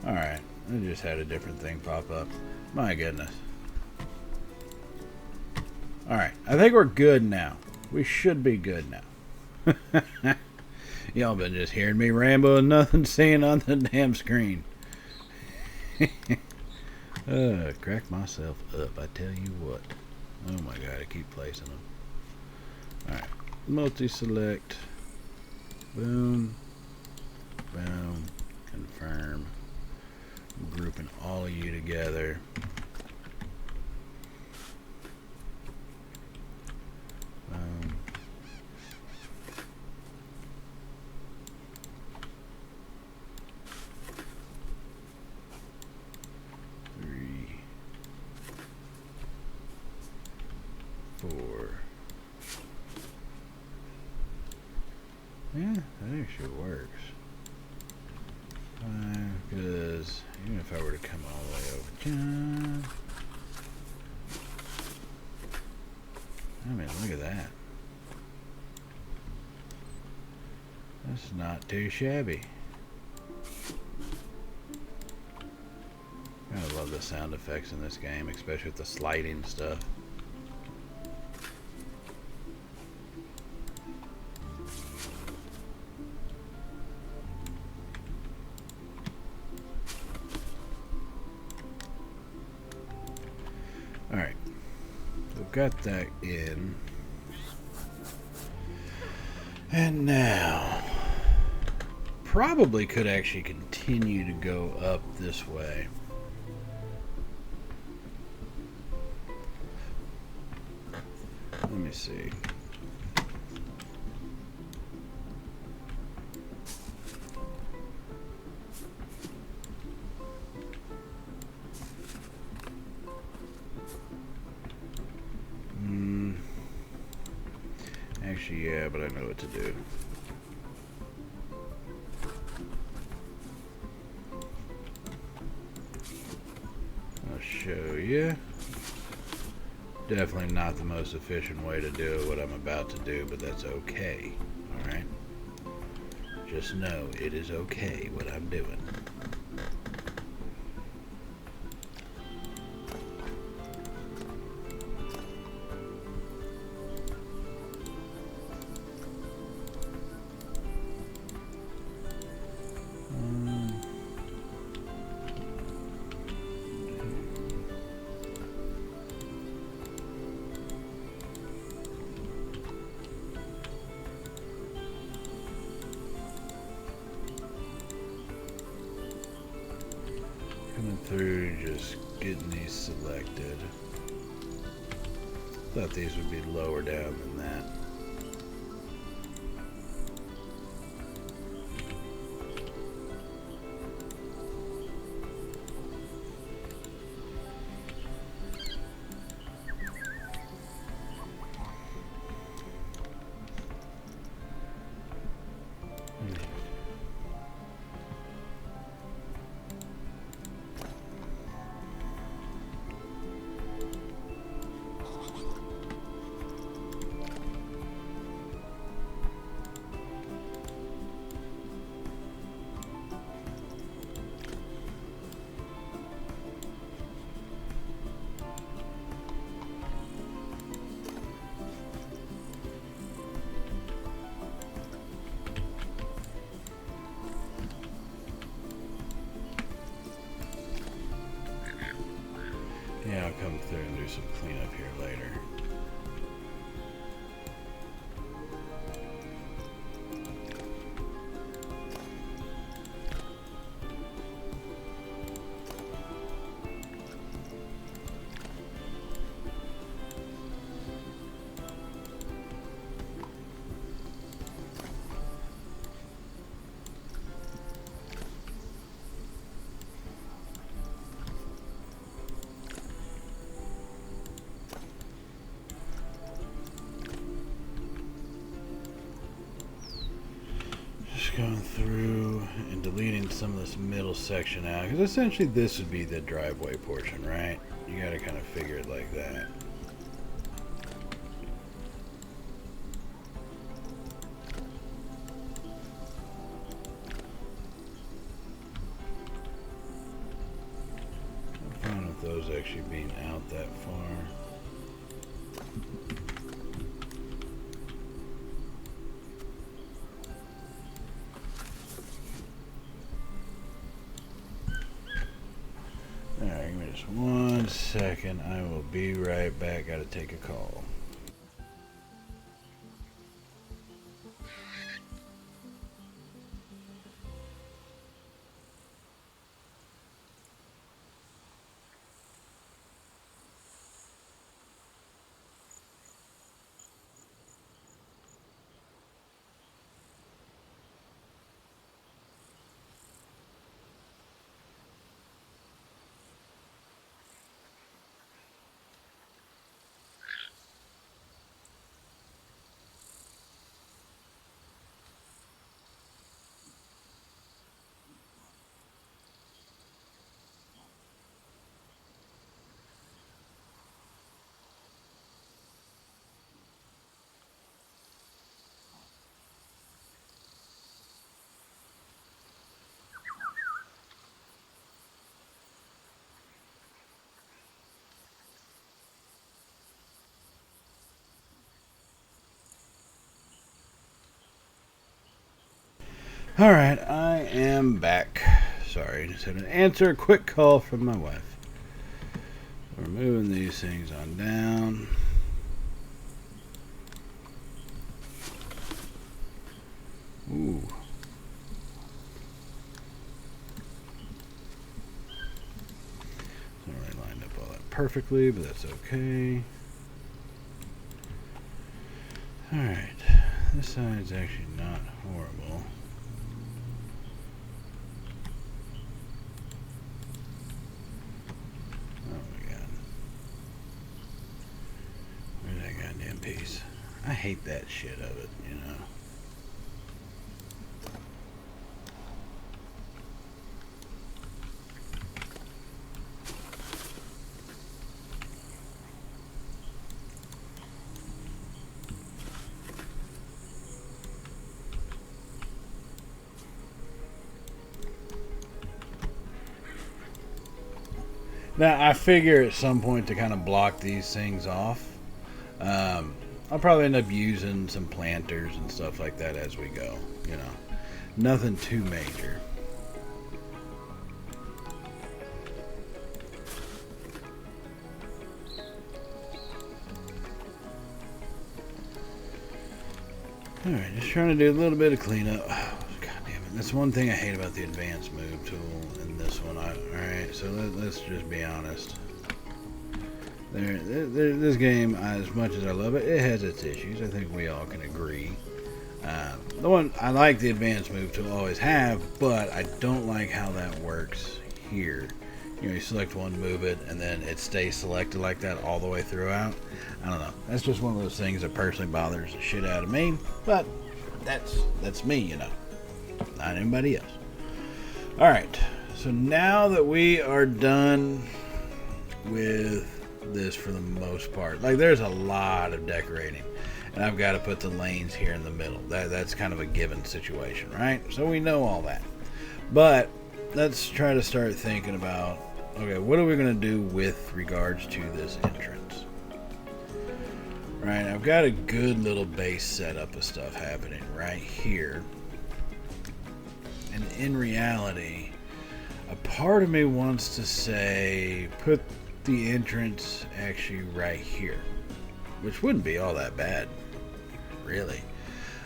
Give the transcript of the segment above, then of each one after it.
Alright, I just had a different thing pop up. My goodness. Alright, I think we're good now. We should be good now. Y'all been just hearing me ramble and nothing saying on the damn screen. Crack myself up, I tell you what. Oh my god, I keep placing them. Alright, multi-select. Boom. Boom. Confirm. I'm grouping all of you together. Boom. Three. 4. Yeah, that actually works. 5, because even if I were to come all the way over, John. I mean, look at that. That's not too shabby. I love the sound effects in this game, especially with the sliding stuff. Alright, we've got that in. And now, probably could actually continue to go up this way. Let me see. Actually, yeah, but I know what to do. I'll show you. Definitely not the most efficient way to do what I'm about to do, but that's okay. Alright? Just know it is okay what I'm doing. Coming through, just getting these selected. Thought these would be lower down than that. Yeah, I'll come through and do some cleanup here later. Going through and deleting some of this middle section out, because essentially this would be the driveway portion, right? You gotta kind of figure it like that. with those actually being out that far. Alright, give me just 1 second. I will be right back. Gotta take a call. Alright, I am back. Sorry, just had to answer a quick call from my wife. We're moving these things on down. Ooh. It's not really lined up all that perfectly, but that's okay. Alright, this side's actually not horrible. Piece. I hate that shit of it, you know. Now I figure at some point to kind of block these things off. I'll probably end up using some planters and stuff like that as we go, you know. Nothing too major. Alright, just trying to do a little bit of cleanup. Oh, God damn it. That's one thing I hate about the advanced move tool in this one. Alright, so let's just be honest. This game, as much as I love it, it has its issues. I think we all can agree. The one I like the advanced move tool, always have, but I don't like how that works here. You know, you select one, move it, and then it stays selected like that all the way throughout. I don't know. That's just one of those things that personally bothers the shit out of me. But that's me, you know, not anybody else. All right. So now that we are done with this for the most part, like there's a lot of decorating, and I've got to put the lanes here in the middle. That's kind of a given situation, right? So we know all that, but let's try to start thinking about, okay, what are we going to do with regards to this entrance? Right, I've got a good little base setup of stuff happening right here, and in reality, a part of me wants to say put the entrance actually right here, which wouldn't be all that bad, really.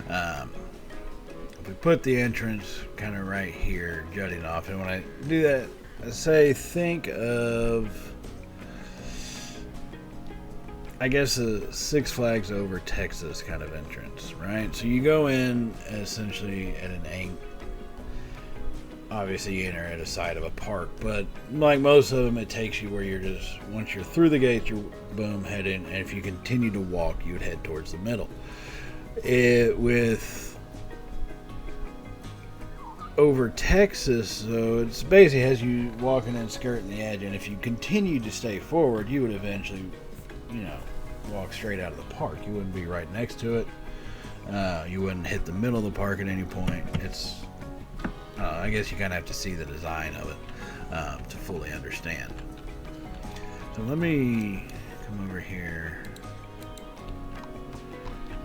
If we put the entrance kind of right here, jutting off, and when I do that, I say think of, I guess, a Six Flags Over Texas kind of entrance, right? So you go in essentially at an angle. Obviously you enter at a side of a park, but like most of them, it takes you where you're just, once you're through the gate, you're boom, head in, and if you continue to walk, you would head towards the middle. With Over Texas, so it's basically has you walking and skirting the edge, and if you continue to stay forward, you would eventually, you know, walk straight out of the park. You wouldn't be right next to it. You wouldn't hit the middle of the park at any point. It's I guess you kind of have to see the design of it to fully understand. So let me come over here.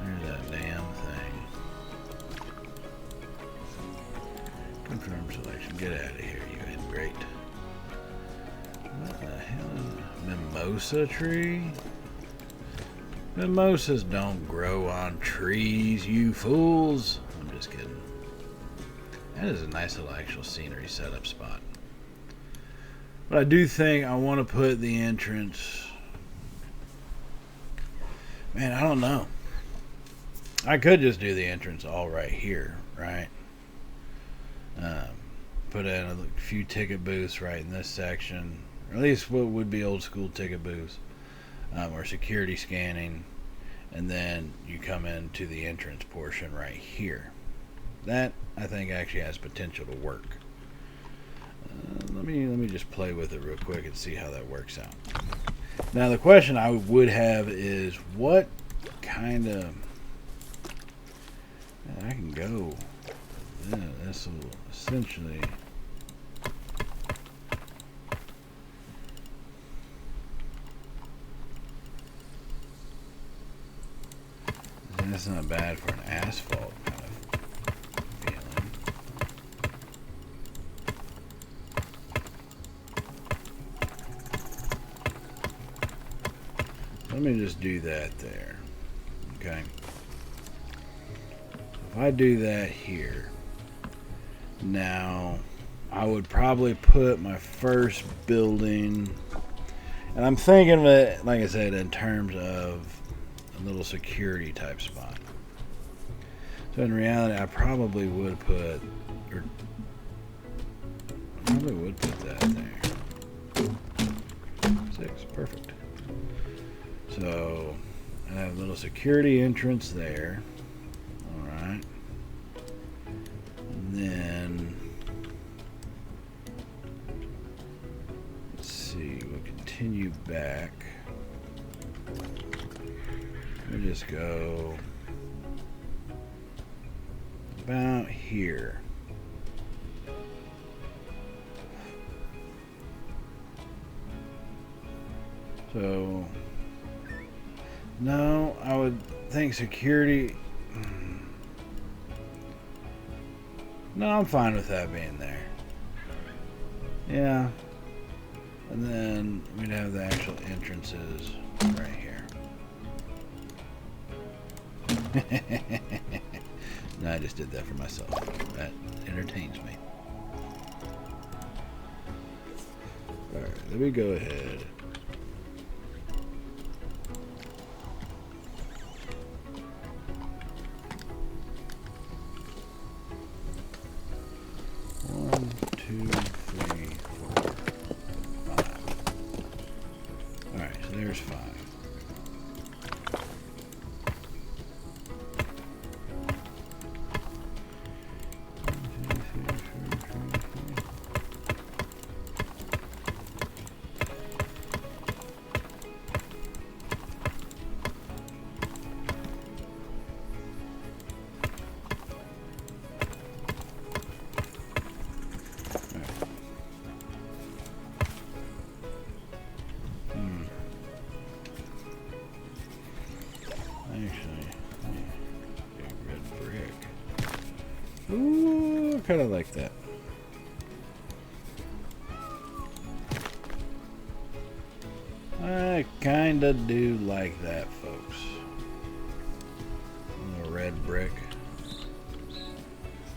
There's that damn thing. Confirm selection. Get out of here, you ingrate. What the hell is a mimosa tree? Mimosas don't grow on trees, you fools. I'm just kidding. That is a nice little actual scenery setup spot. But I do think I want to put the entrance. Man, I don't know. I could just do the entrance all right here, right? Put in a few ticket booths right in this section, or at least what would be old school ticket booths, or security scanning, and then you come into the entrance portion right here. That I think actually has potential to work. Let me just play with it real quick and see how that works out. Now the question I would have is what kind of I can go. Yeah, this will essentially. That's not bad for an asphalt kind of feeling. Let me just do that there. Okay. If I do that here, now I would probably put my first building, and I'm thinking of it, like I said, in terms of a little security type spot. So in reality, I probably would put that there. 6, perfect. So I have a little security entrance there. All right. And then let's see. We'll continue back. We'll just go about here. So, no, I would think security. No, I'm fine with that being there. Yeah. And then we'd have the actual entrances right here. No, I just did that for myself. That entertains me. Alright, let me go ahead. One, two, three, four, 5. Alright, so there's 5. Ooh, I kind of like that. I kind of do like that, folks. A little red brick.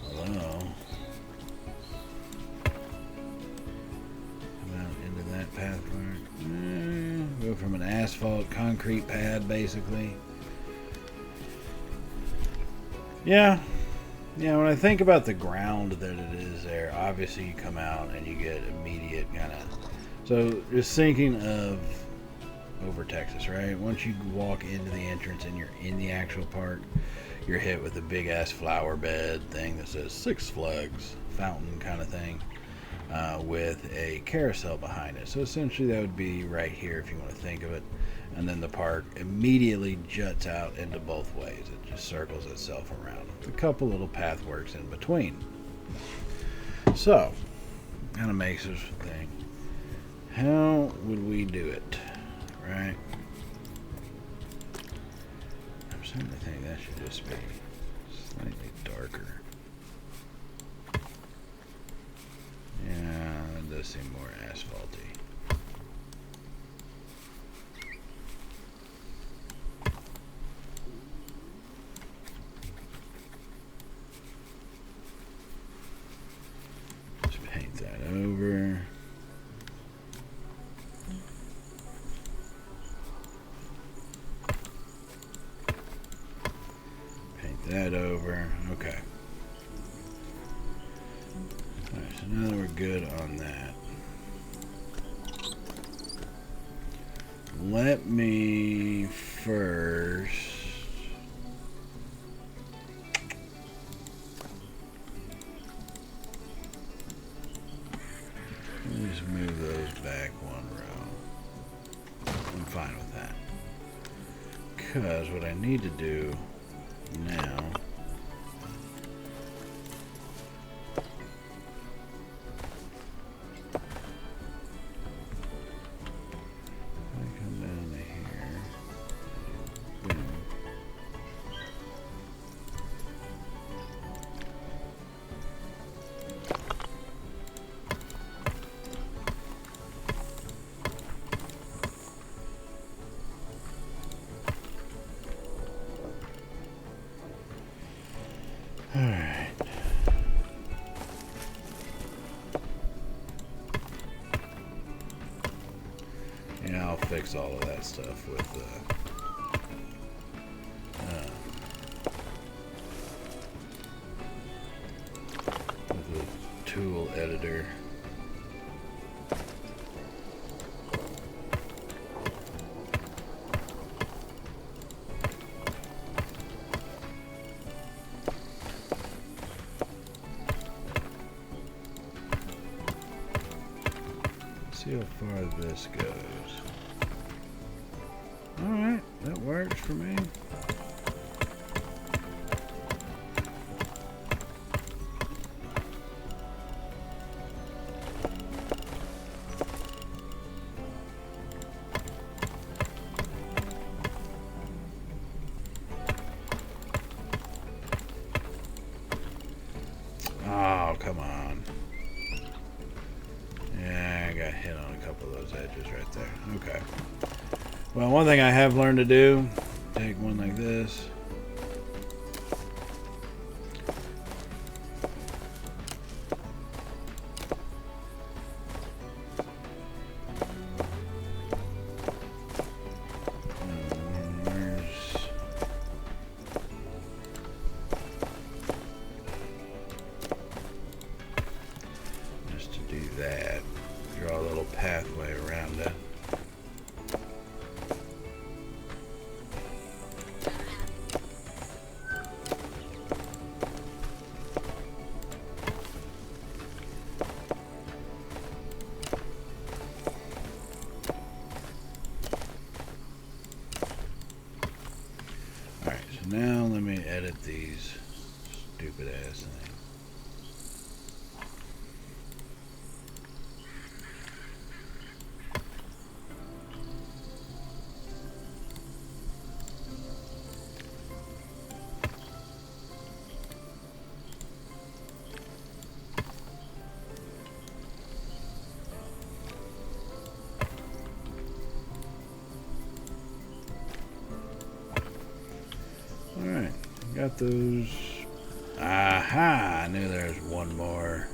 Hello. Come out into that pathway. Go from an asphalt concrete pad, basically. Yeah. Yeah, when I think about the ground that it is there, obviously you come out and you get immediate kind of. So just thinking of over Texas, right? Once you walk into the entrance and you're in the actual park, you're hit with a big ass flower bed thing that says Six Flags fountain kind of thing, with a carousel behind it. So essentially that would be right here if you want to think of it. And then the park immediately juts out into both ways. It just circles itself around. A couple little pathworks in between. So, kind of makes this thing. How would we do it? Right? I'm starting to think that should just be slightly darker. Yeah, that does seem more asphalty. Just paint that over. Paint that over. Okay. Alright, so now that we're good on that, let me first just move those back one row. I'm fine with that. Because what I need to do now I'll fix all of that stuff with the tool editor. See how far this goes. Alright, that works for me. Oh, come on. Yeah, I got hit on a couple of those edges right there. Okay. Well, one thing I have learned to do, take one like this. Just to do that, draw a little pathway around it. Now let me edit these stupid ass things. Alright, got those. Aha! I knew there was one more.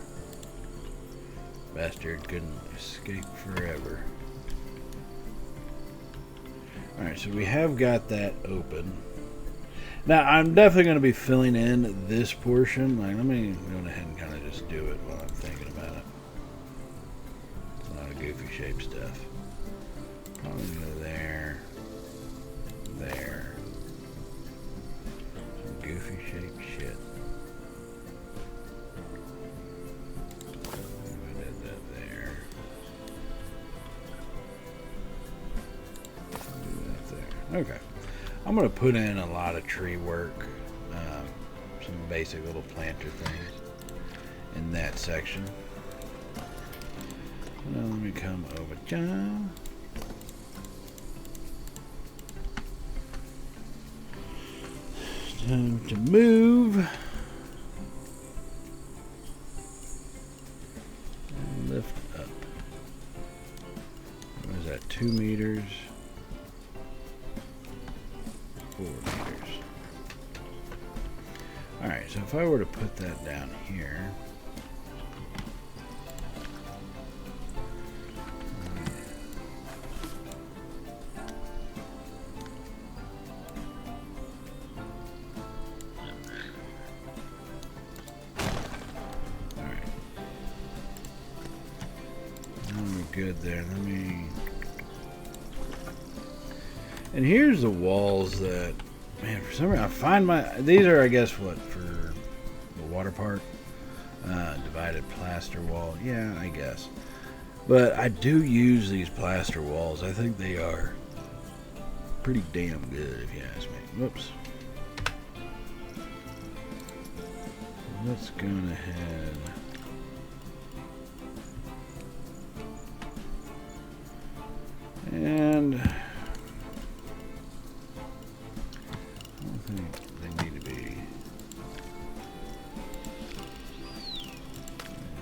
Bastard couldn't escape forever. Alright, so we have got that open. Now, I'm definitely going to be filling in this portion. Like, let me go ahead and kind of just do it while I'm thinking about it. It's a lot of goofy shape stuff. Probably go there. There. Some goofy shape shit. I did that there. Do that there. Okay. I'm going to put in a lot of tree work, some basic little planter things in that section. Now let me come over, John. Time to move. And lift up. What is that? 2 meters. 4 meters. Alright, so if I were to put that down here. Good there. Let me. And here's the walls that, man, for some reason I find these are, I guess, what, for the water park, divided plaster wall. Yeah, I guess. But I do use these plaster walls. I think they are pretty damn good, if you ask me. Whoops. Let's go ahead. And I don't think they need to be.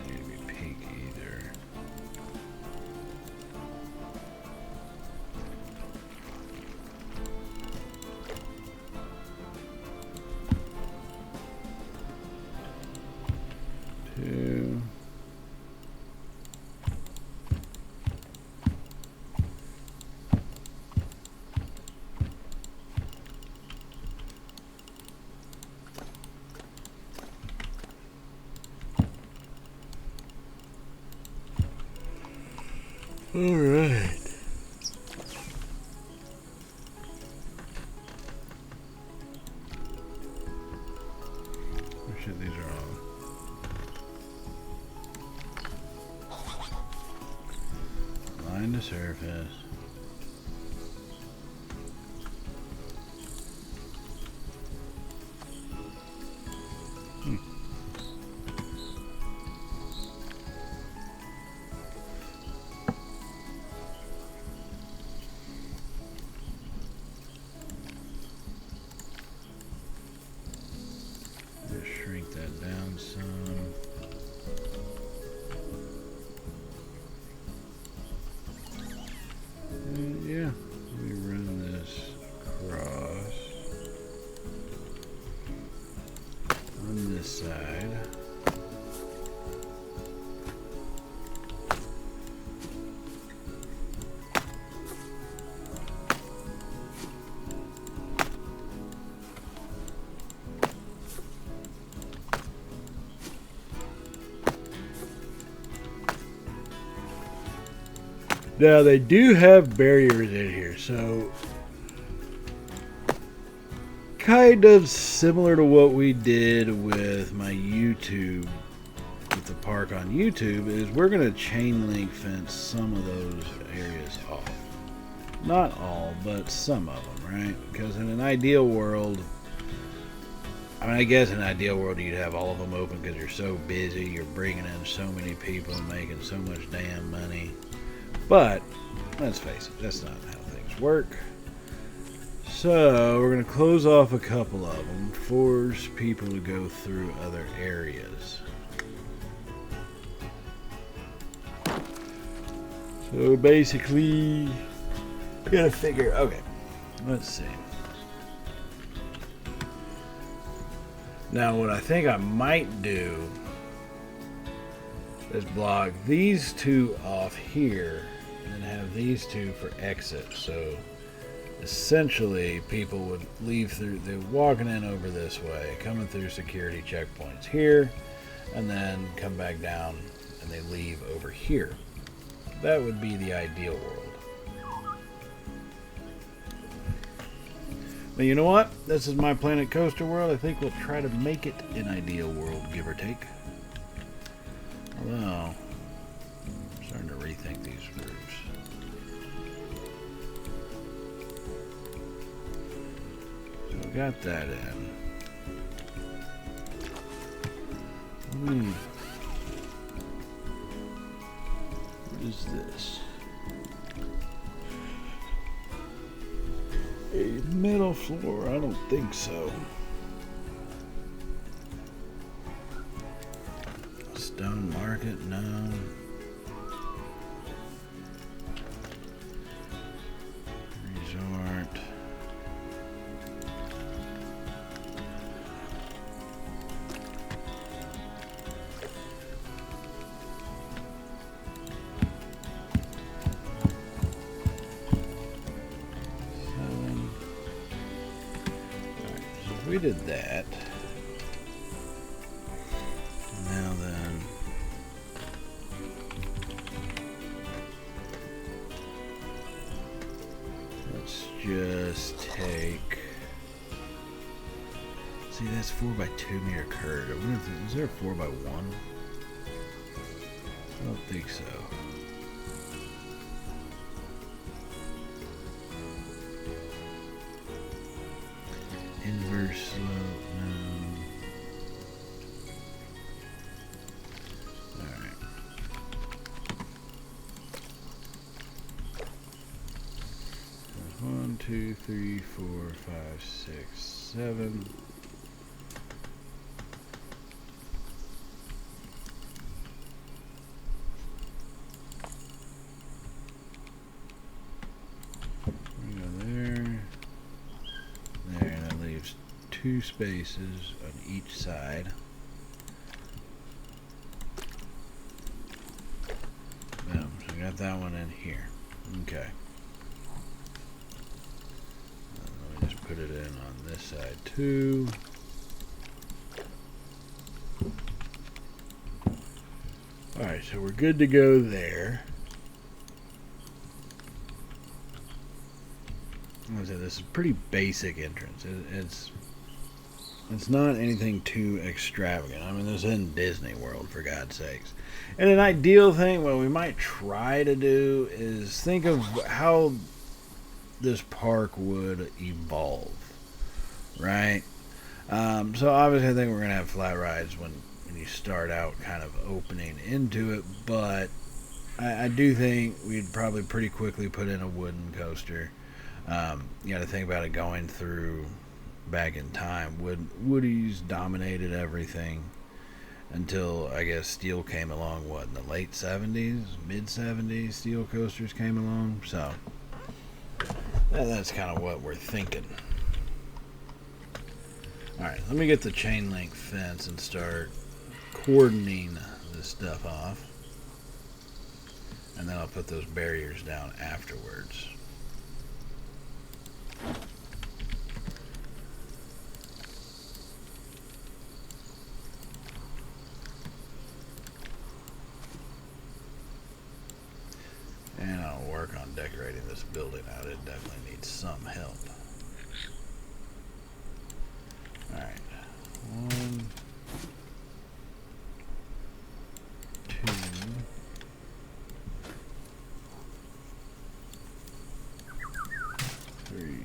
They need to be pink either. Two. All right. Oh shit, these are all. Line to surface. Shrink that down some. And yeah, let me run this across on this side. Now they do have barriers in here, so kind of similar to what we did with my YouTube, with the park on YouTube, is we're going to chain link fence some of those areas off. Not all, but some of them, right? Because in an ideal world, I mean, I guess in an ideal world you'd have all of them open because you're so busy, you're bringing in so many people and making so much damn money. But, let's face it, that's not how things work. So, we're going to close off a couple of them, force people to go through other areas. So, basically, we gotta figure, okay, let's see. Now, what I think I might do is block these two off here and have these two for exit. So essentially people would leave through, they're walking in over this way, coming through security checkpoints here, and then come back down and they leave over here. That would be the ideal world. But you know what? This is my Planet Coaster world. I think we'll try to make it an ideal world, give or take. Although, I'm starting to rethink these roofs. So we got that in. is this? A metal floor? I don't think so. Stone market? No. Resort. We did that. Now then, let's just take. See, that's 4x2 meter curve. I wonder if, is there a 4x1? I don't think so. Inverse slope, no. Alright. There's 1, 2, 3, 4, 5, 6, 7. We go there. There, that leaves 2 spaces on each side. Boom. So we got that one in here. Okay. Let me just put it in on this side too. Alright, so we're good to go there. This is a pretty basic entrance. It's not anything too extravagant. I mean, this isn't Disney World, for God's sakes. And an ideal thing, what we might try to do is think of how this park would evolve, right? So obviously I think we're going to have flat rides when you start out kind of opening into it, but I do think we'd probably pretty quickly put in a wooden coaster. You got to think about it going through back in time. Woody's dominated everything until I guess steel came along. What, in the late 70s, mid 70s, steel coasters came along. So that's kind of what we're thinking. All right, let me get the chain link fence and start cordoning this stuff off, and then I'll put those barriers down afterwards. And I'll work on decorating this building out. It definitely needs some help. Alright. 1, 2. 3.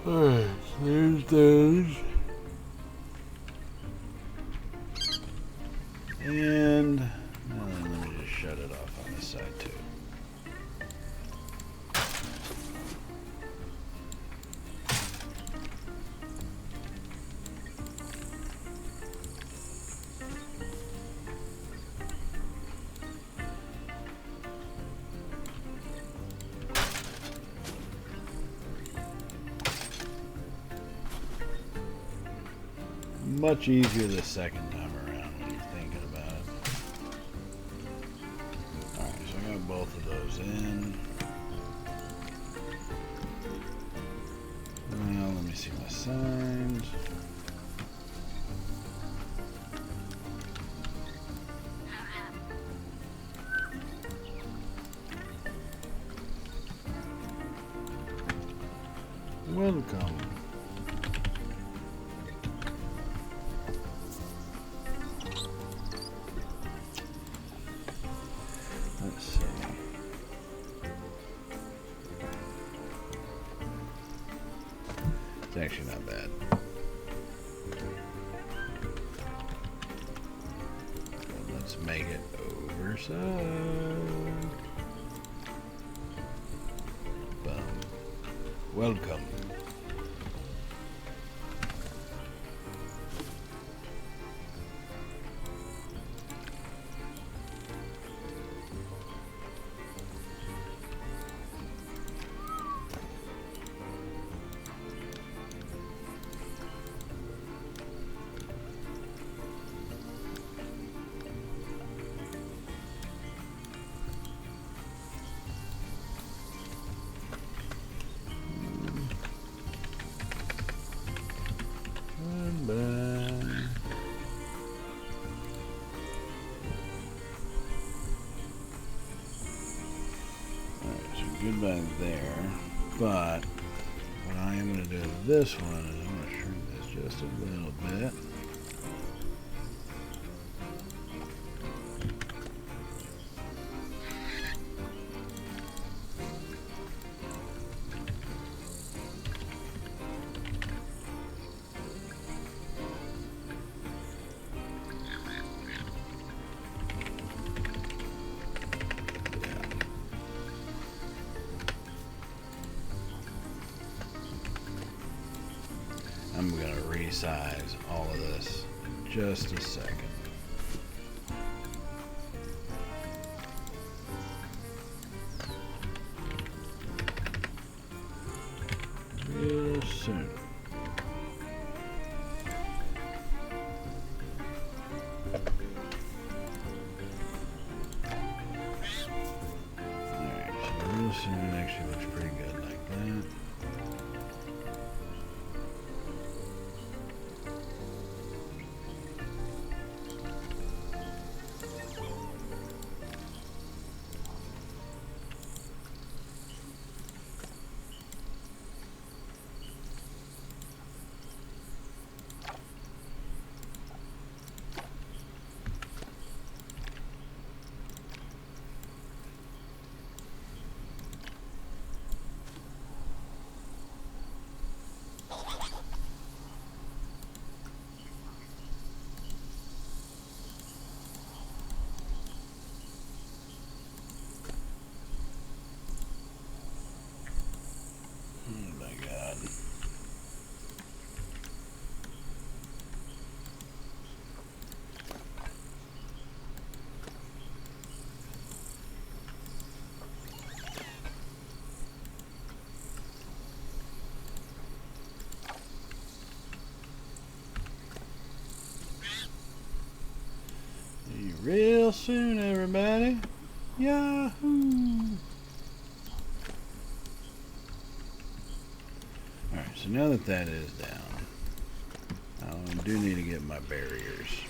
Alright, there's those. And let me just shut it off on this side too. Much easier the second time around when you're thinking about it. Alright, so I got both of those in. Well, let me see my signs. Welcome. Let's see. It's actually not bad. Let's make it oversized. Boom. Welcome. Goodbye there, but what I am going to do with this one is I'm going to shrink this just a little bit. I'm going to resize all of this in just a second. Real soon. Alright, so real soon actually looks pretty good like that. Real soon, everybody. Yahoo! Alright, so now that that is down, I do need to get my barriers.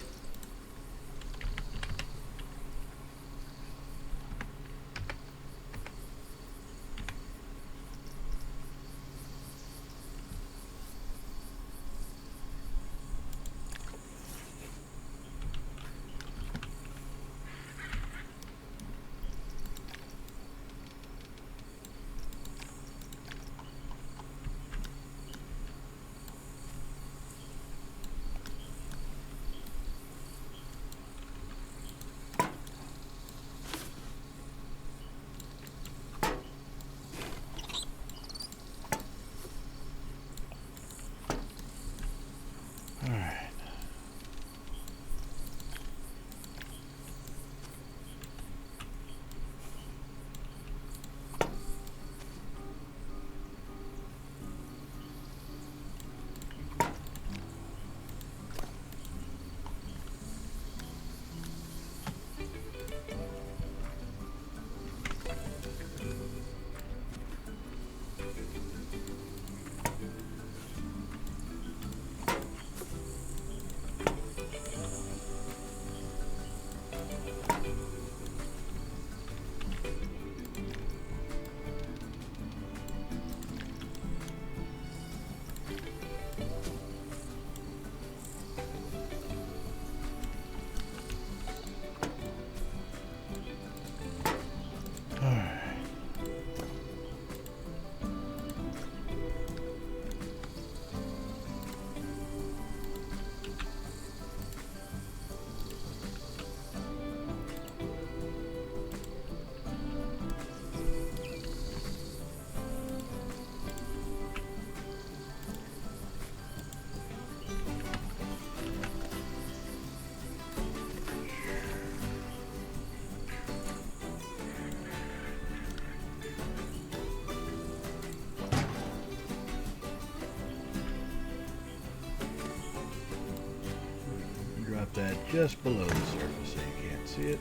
that just below the surface so you can't see it.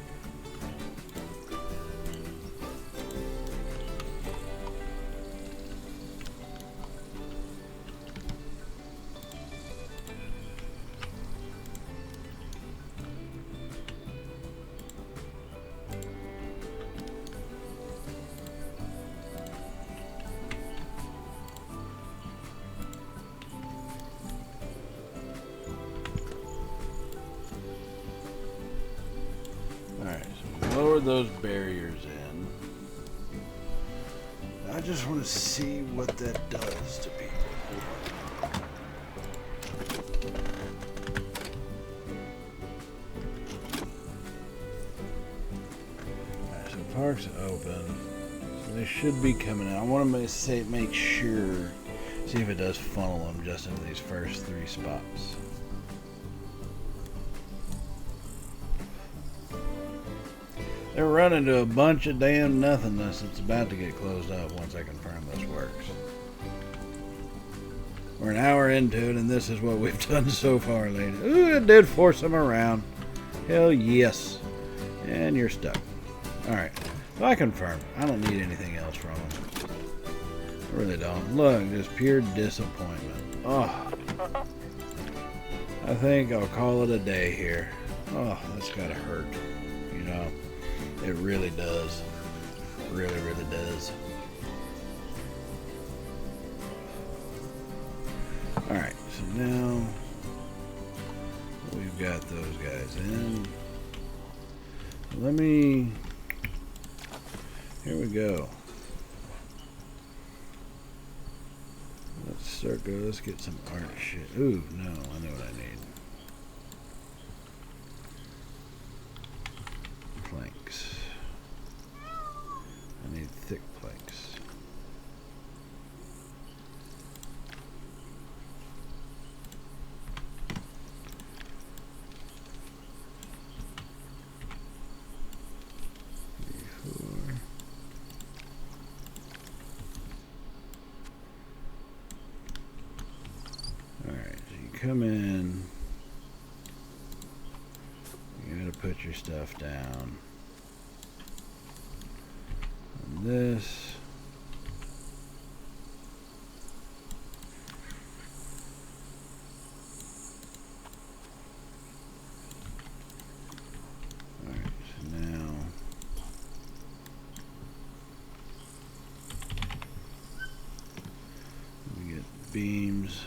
Alright, so we lower those barriers in. I just want to see what that does to people. Alright, so park's open. So they should be coming out. I want to make sure, see if it does funnel them just into these first 3 spots. They're running to a bunch of damn nothingness that's about to get closed up once I confirm this works. We're an hour into it, and this is what we've done so far, lady. Ooh, it did force them around. Hell yes. And you're stuck. Alright. So I confirm. I don't need anything else from them. I really don't. Look, just pure disappointment. Oh. I think I'll call it a day here. Oh, that's gotta hurt. You know? It really does. Really, really does. Alright, so now we've got those guys in. Let me... Here we go. Let's get some art shit. Ooh, no, I know what I need. Planks. I need thick planks. Alright, so you come in. You gotta put your stuff down. And this. Alright, so now we get beams.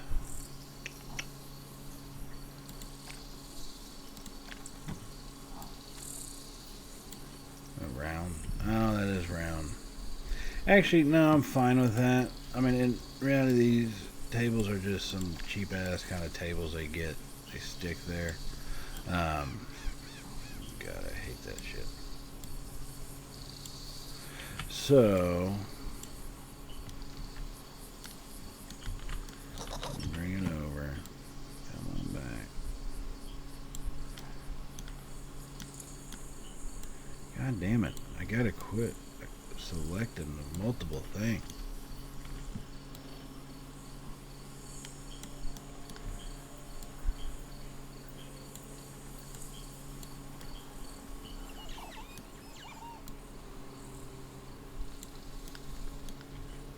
Round. Oh, that is round. Actually, no, I'm fine with that. I mean, in reality, these tables are just some cheap ass kind of tables they get. They stick there. God, I hate that shit. So, bring it over. Come on back. God damn it. I gotta quit selecting the multiple thing.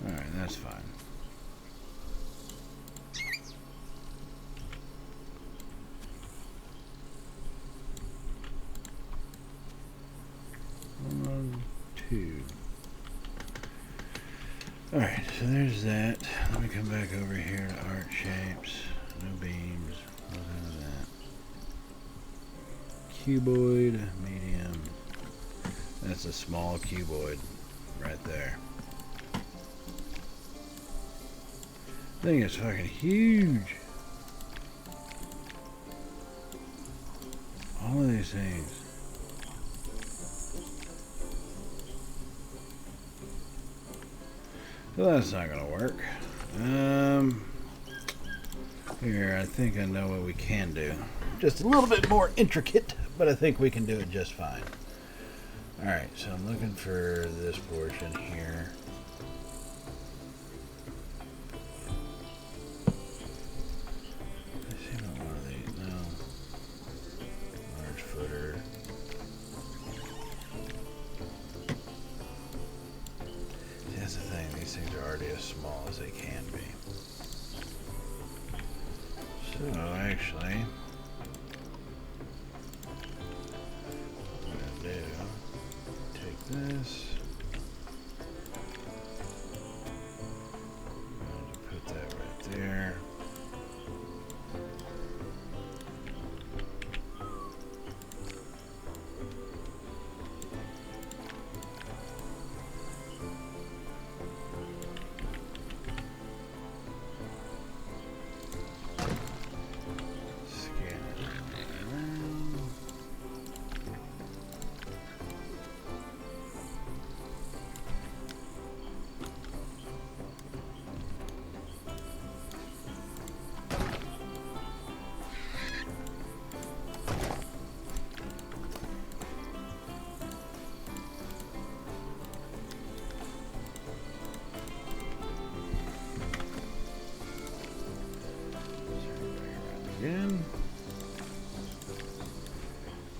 Alright, that's fine. One, two. Alright, so there's that. Let me come back over here to art shapes. No beams. What's into that? Cuboid, medium. That's a small cuboid right there. Thing is fucking huge. All of these things. Well, that's not gonna work. Here, I think I know what we can do. Just a little bit more intricate, but I think we can do it just fine. Alright, so I'm looking for this portion here. I see not one of these, no. can be. So actually, what I'm gonna do, take this, I'm gonna put that right there. Again.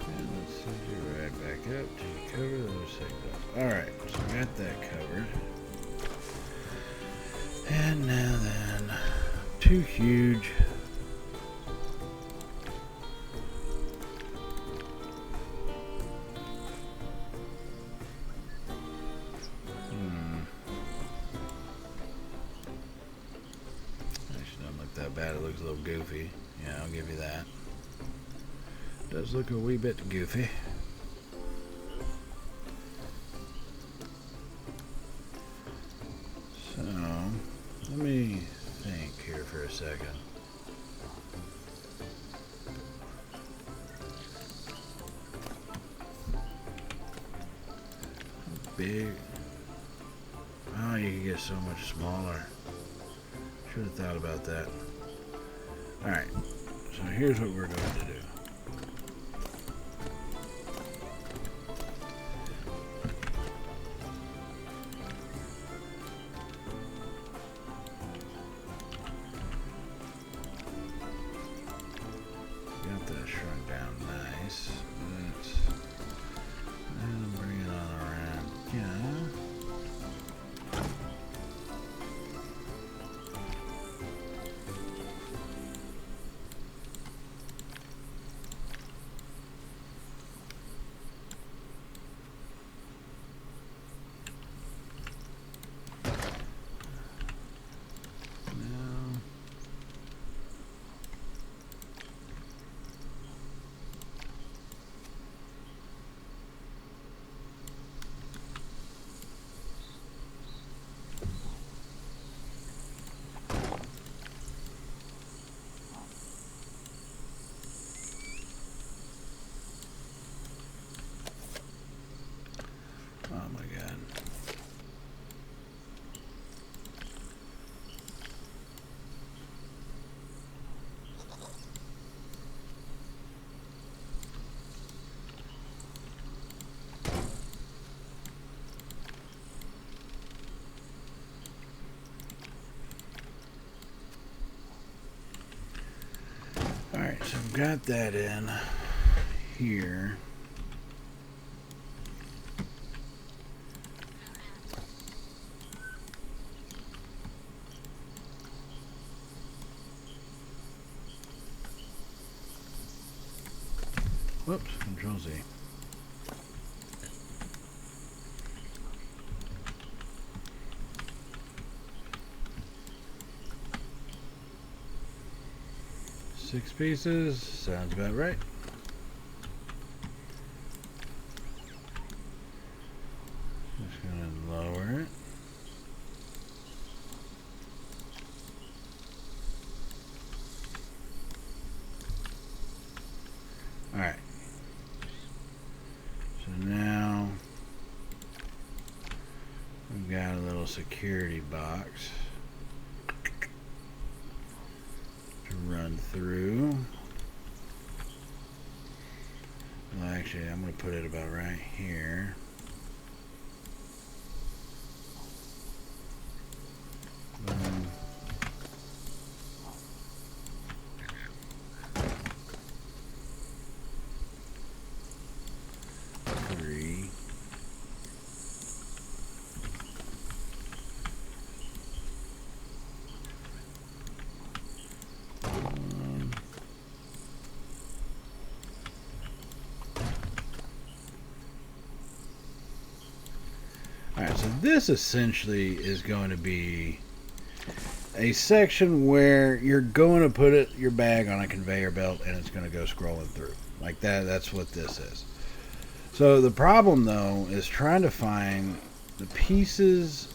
And let's send you right back up to cover those things up. Alright, so we got that covered. And now then, too huge. Actually, doesn't look that bad. It looks a little goofy. Yeah, I'll give you that. Does look a wee bit goofy. So, let me think here for a second. Big. Oh, you can get so much smaller. Should have thought about that. Alright, so here's what we're going to do. Got that shrunk down nice. And bring it on around. Yeah. Oh my god. Alright, so I've got that in here. Whoops, Control Z. Six pieces, sounds about right. Just gonna lower it. Alright. So now we've got a little security box to run through. Well, actually, I'm going to put it about right here. Boom. Three. Alright, so this essentially is going to be a section where you're going to put your bag on a conveyor belt and it's going to go scrolling through. Like that, that's what this is. So the problem though is trying to find the pieces.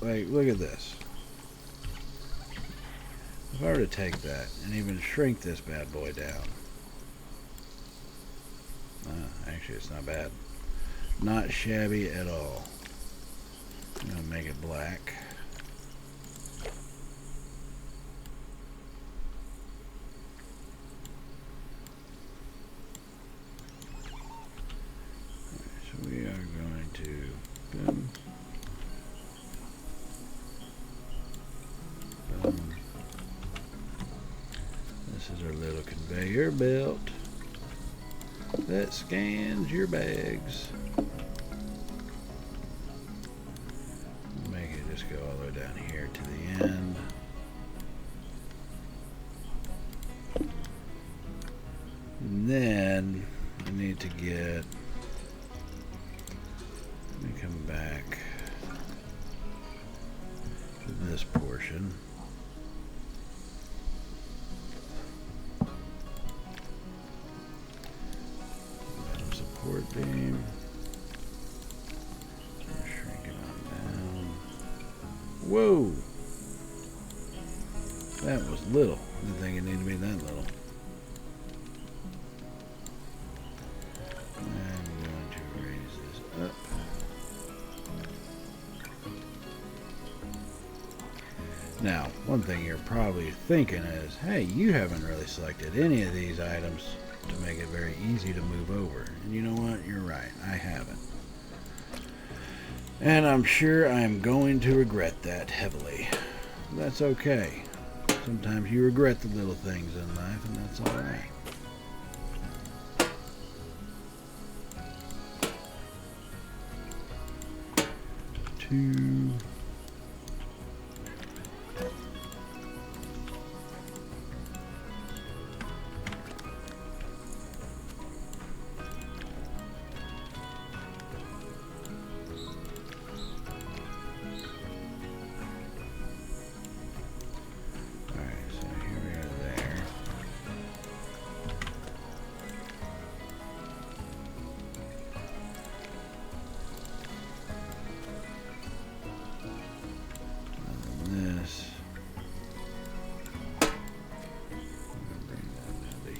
Like, look at this. If I were to take that and even shrink this bad boy down. Actually, it's not bad. Not shabby at all. I'm going to make it black. So we are going to boom. Boom. This is our little conveyor belt that scans your bags. Make it just go all the way down here to the end. And then I need to get, let me come back to this portion. Support beam. Shrink it on down. Whoa! That was little. Didn't think it needed to be that little. I'm going to raise this up. Now, one thing you're probably thinking is, hey, you haven't really selected any of these items to make it very easy to move over. And you know what? You're right. I haven't. And I'm sure I'm going to regret that heavily. That's okay. Sometimes you regret the little things in life, and that's alright. Two.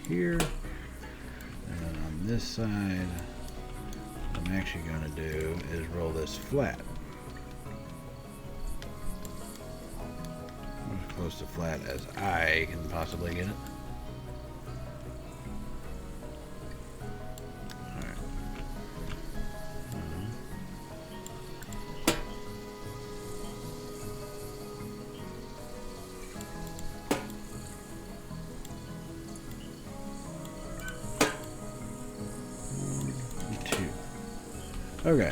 Here, and then on this side, what I'm actually going to do is roll this flat. As close to flat as I can possibly get it. Alright. Okay.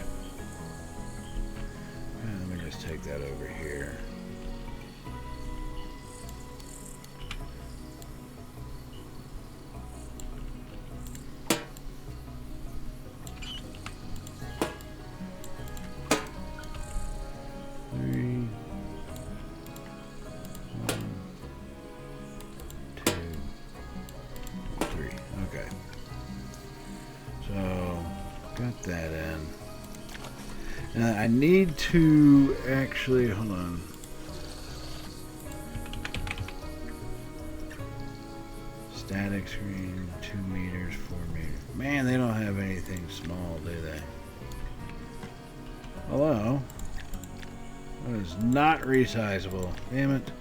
Let me just take that over here. Three. 1, 2, 3. Okay. So, got that in. Now I need to actually, hold on. Static screen, 2 meters, 4 meters. Man, they don't have anything small, do they? Hello? That is not resizable. Damn it.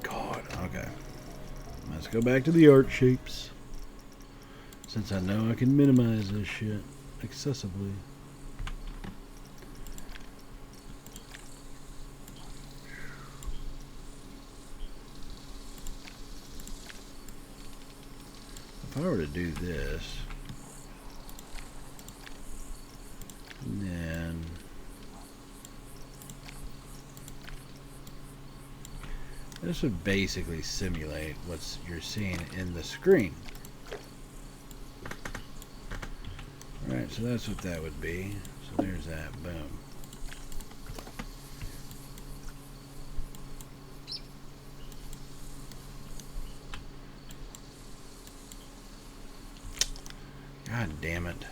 God, okay. Let's go back to the art shapes. Since I know I can minimize this shit excessively. If I were to do this, then this would basically simulate what you're seeing in the screen. Alright, Alright, so that's what that would be. So there's that. Boom. God damn it.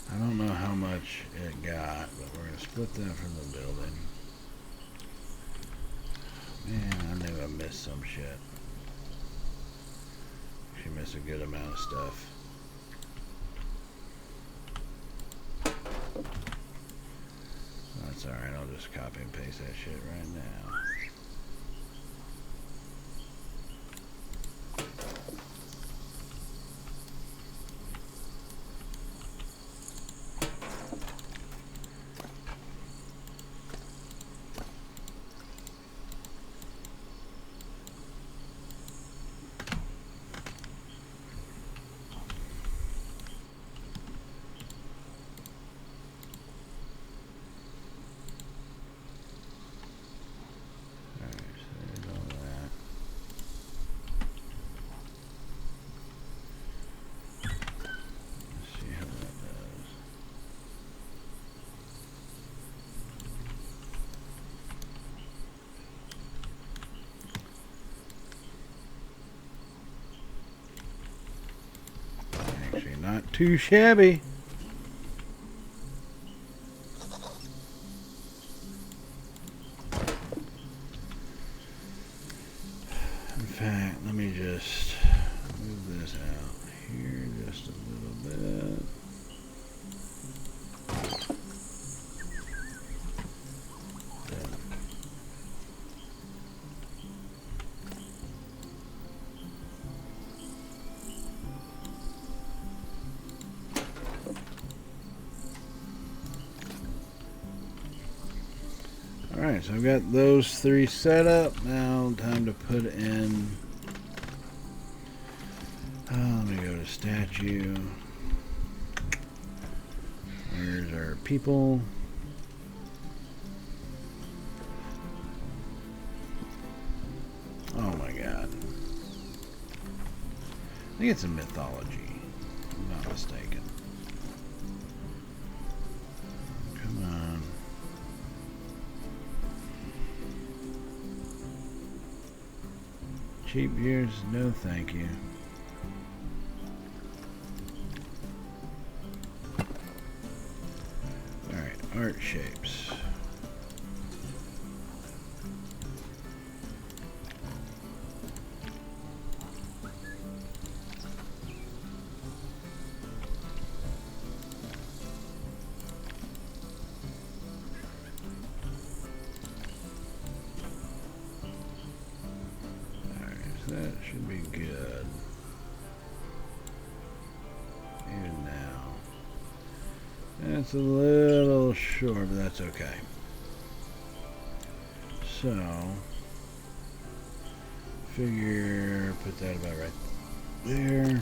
I don't know how much it got, but we're going to split that from the building. Man, I knew I missed some shit. She missed a good amount of stuff. That's alright, I'll just copy and paste that shit right now. Actually, not too shabby. In fact, let me just move this out here just a little bit. Alright, so I've got those three set up. Now time to put in, let me go to statue. Where's our people? Oh my god. I think it's a mythology, if I'm not mistaken. Come on. Cheap viewers, no thank you. Alright, art shapes. That should be good. Even now. That's a little short, but that's okay. So, figure, put that about right there.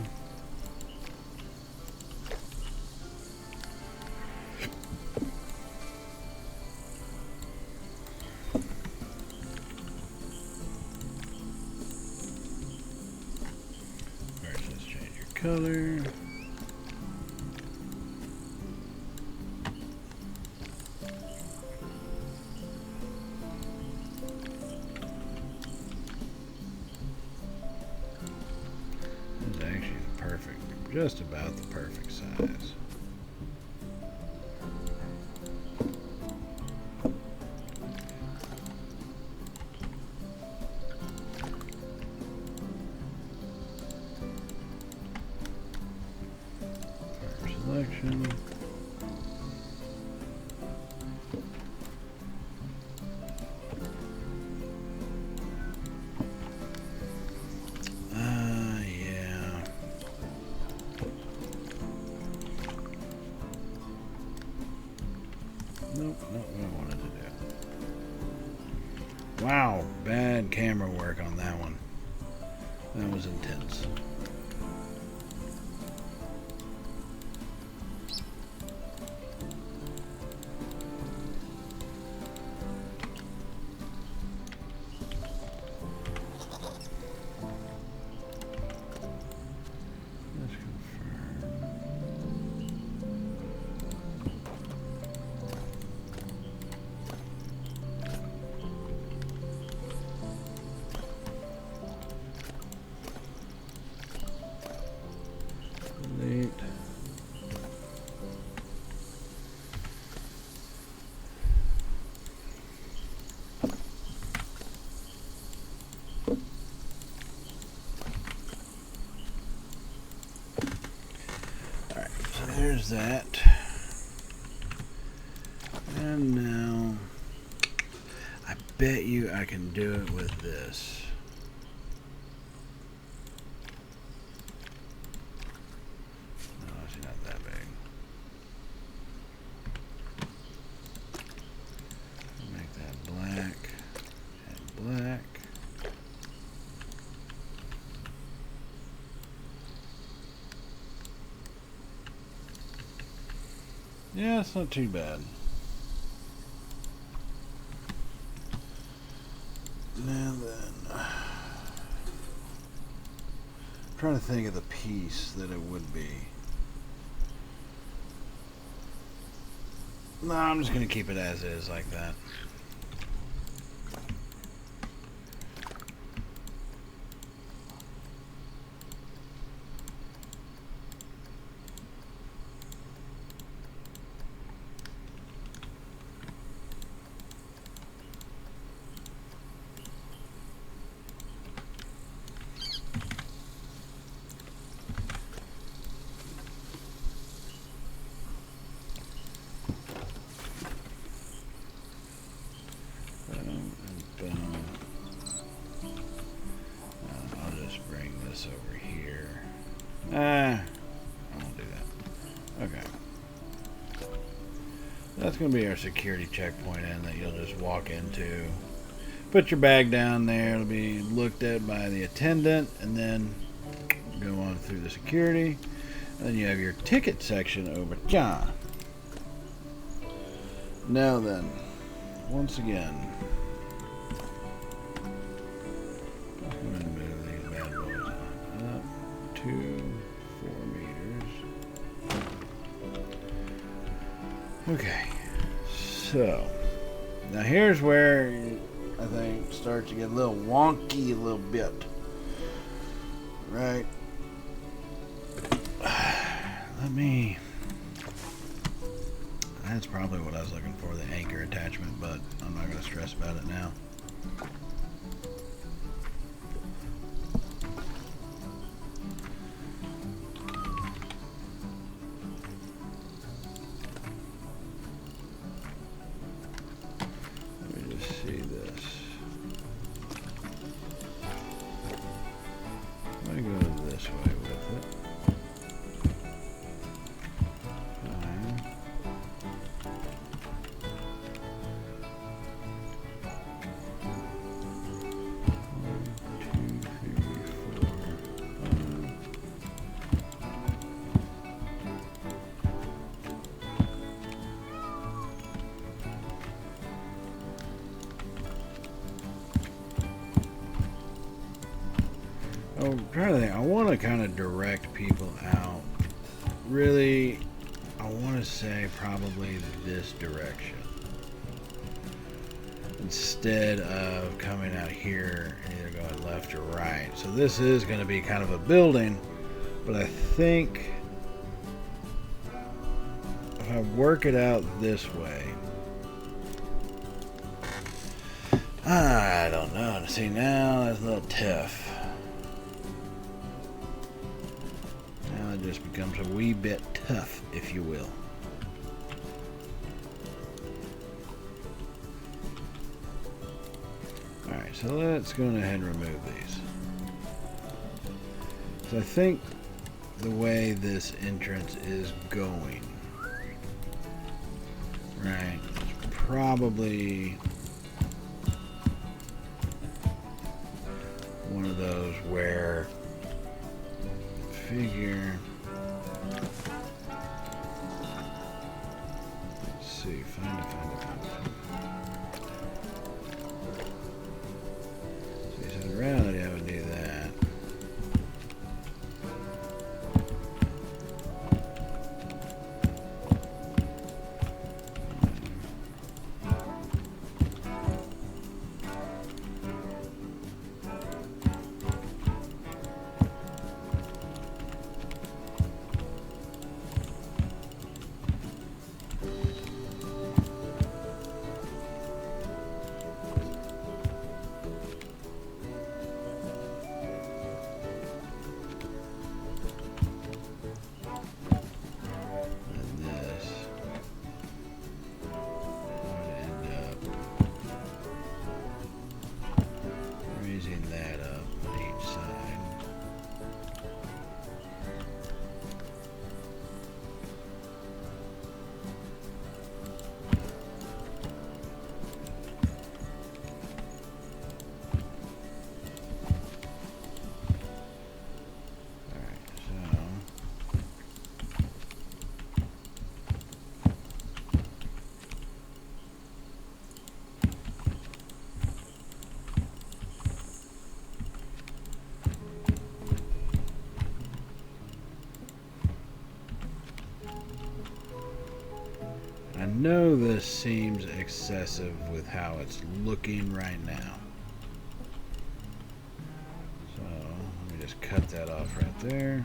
Color. This is actually perfect, just about the perfect size. Selection. Yeah. Nope, not what I wanted to do. Wow, bad camera work on that one. That was intense. There's that. And now, I bet you I can do it with this. No, it's not that big. Make that black and black. Yeah, it's not too bad. Now then, I'm trying to think of the piece that it would be. No, I'm just going to keep it as is like that. Over here. I won't do that. Okay. That's going to be our security checkpoint in that you'll just walk into. Put your bag down there. It'll be looked at by the attendant and then go on through the security. And then you have your ticket section over here. Now then, once again, I'm going to move these bad boys on up to 4 meters. Okay, so now here's where I think it starts to get a little wonky a little bit. Right? Let me... That's probably what I was looking for, the anchor attachment, but I'm not going to stress about it now. Let me just see this. I'm going to go this way with it. I'm trying to think. I want to kind of direct people out. Really, I want to say probably this direction. Instead of coming out here and either going left or right. So this is going to be kind of a building, but I think if I work it out this way, I don't know. See, now that's a little tough. Now it just becomes a wee bit tough, if you will. Alright, so let's go ahead and remove these. So I think the way this entrance is going, right, is probably one of those where figure. Let's see, find it. So in reality, I would do that. That up on each side. I know this seems excessive with how it's looking right now. So let me just cut that off right there.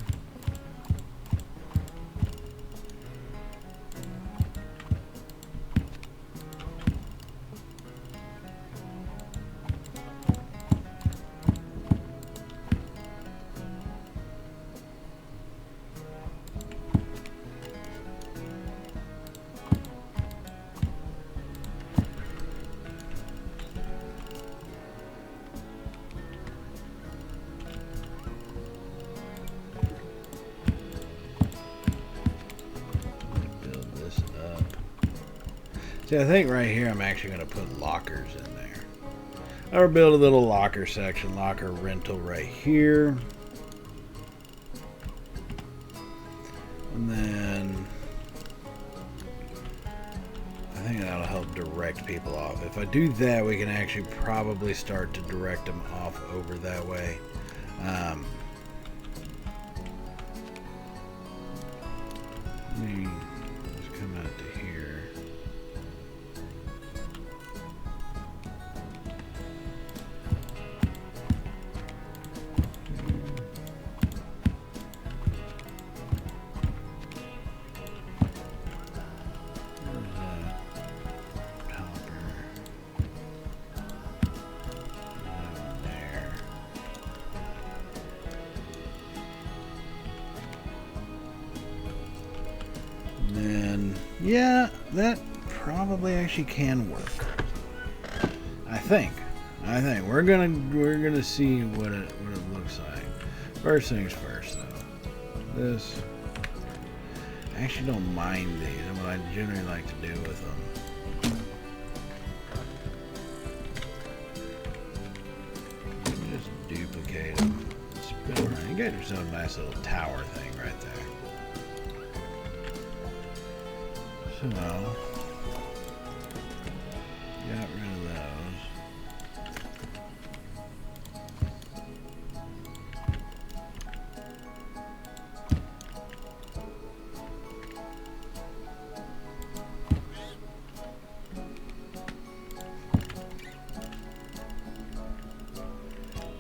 See, I think right here I'm actually going to put lockers in there. Or build a little locker section, locker rental right here. And then I think that'll help direct people off. If I do that, we can actually probably start to direct them off over that way. Let me just come out to here. Yeah, that probably actually can work. I think we're gonna see what it looks like. First things first, though. This, I actually don't mind these, and what I generally like to do with them. Just duplicate them, spin around. You got yourself a nice little tower thing right there. So, got rid of those.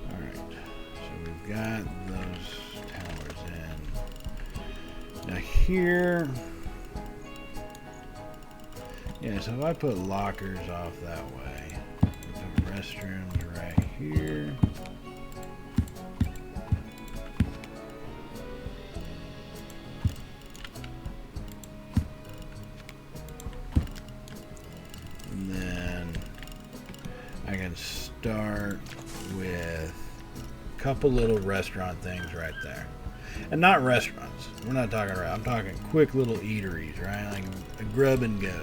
Alright, so we've got those towers in. Now here, yeah, so if I put lockers off that way, put restrooms right here. And then I can start with a couple little restaurant things right there. And not restaurants. We're not talking about, I'm talking quick little eateries, right? Like a grub and go.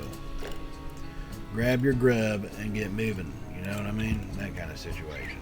Grab your grub and get moving. You know what I mean? That kind of situation.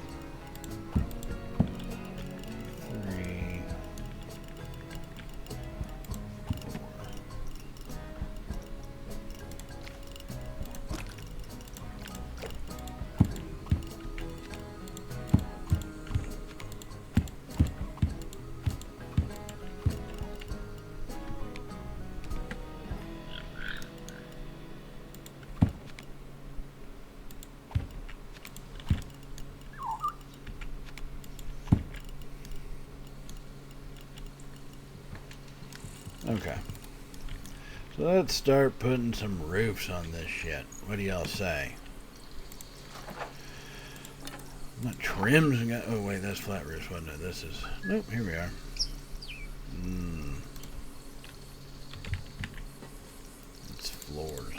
Okay. So let's start putting some roofs on this shit. What do y'all say? Not trims. Oh wait, that's flat roofs, wasn't it? This is. Nope. Here we are. It's floors.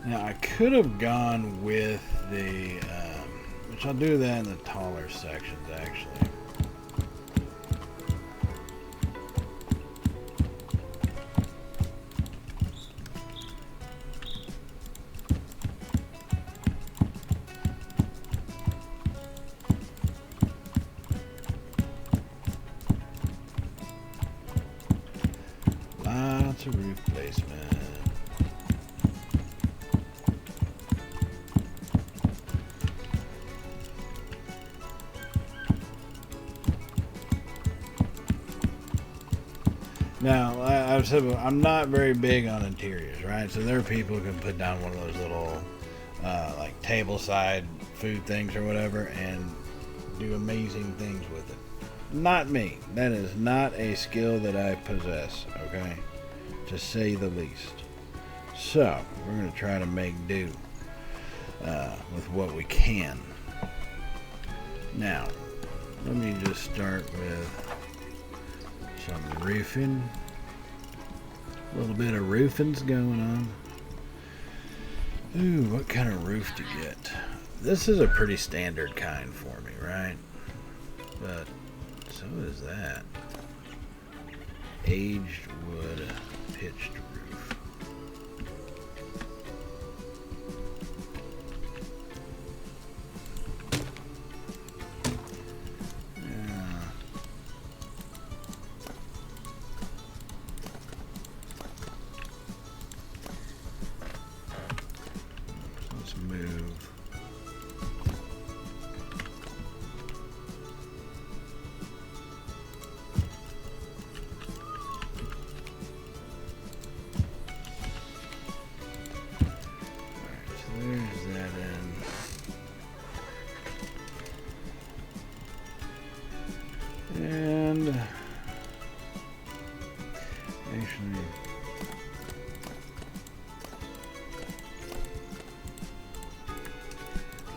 Now I could have gone with the, which I'll do that in the taller sections actually. Lots of roof placement. Now, I've said I'm not very big on interiors, right? So there are people who can put down one of those little, like table side food things or whatever, and do amazing things with it. Not me. That is not a skill that I possess. Okay, to say the least. So we're gonna try to make do with what we can. Now, let me just start with some roofing. A little bit of roofing's going on. Ooh, what kind of roof to get? This is a pretty standard kind for me, right? But so is that. Aged wood pitched roof. Move. Alright, so there's that in. And actually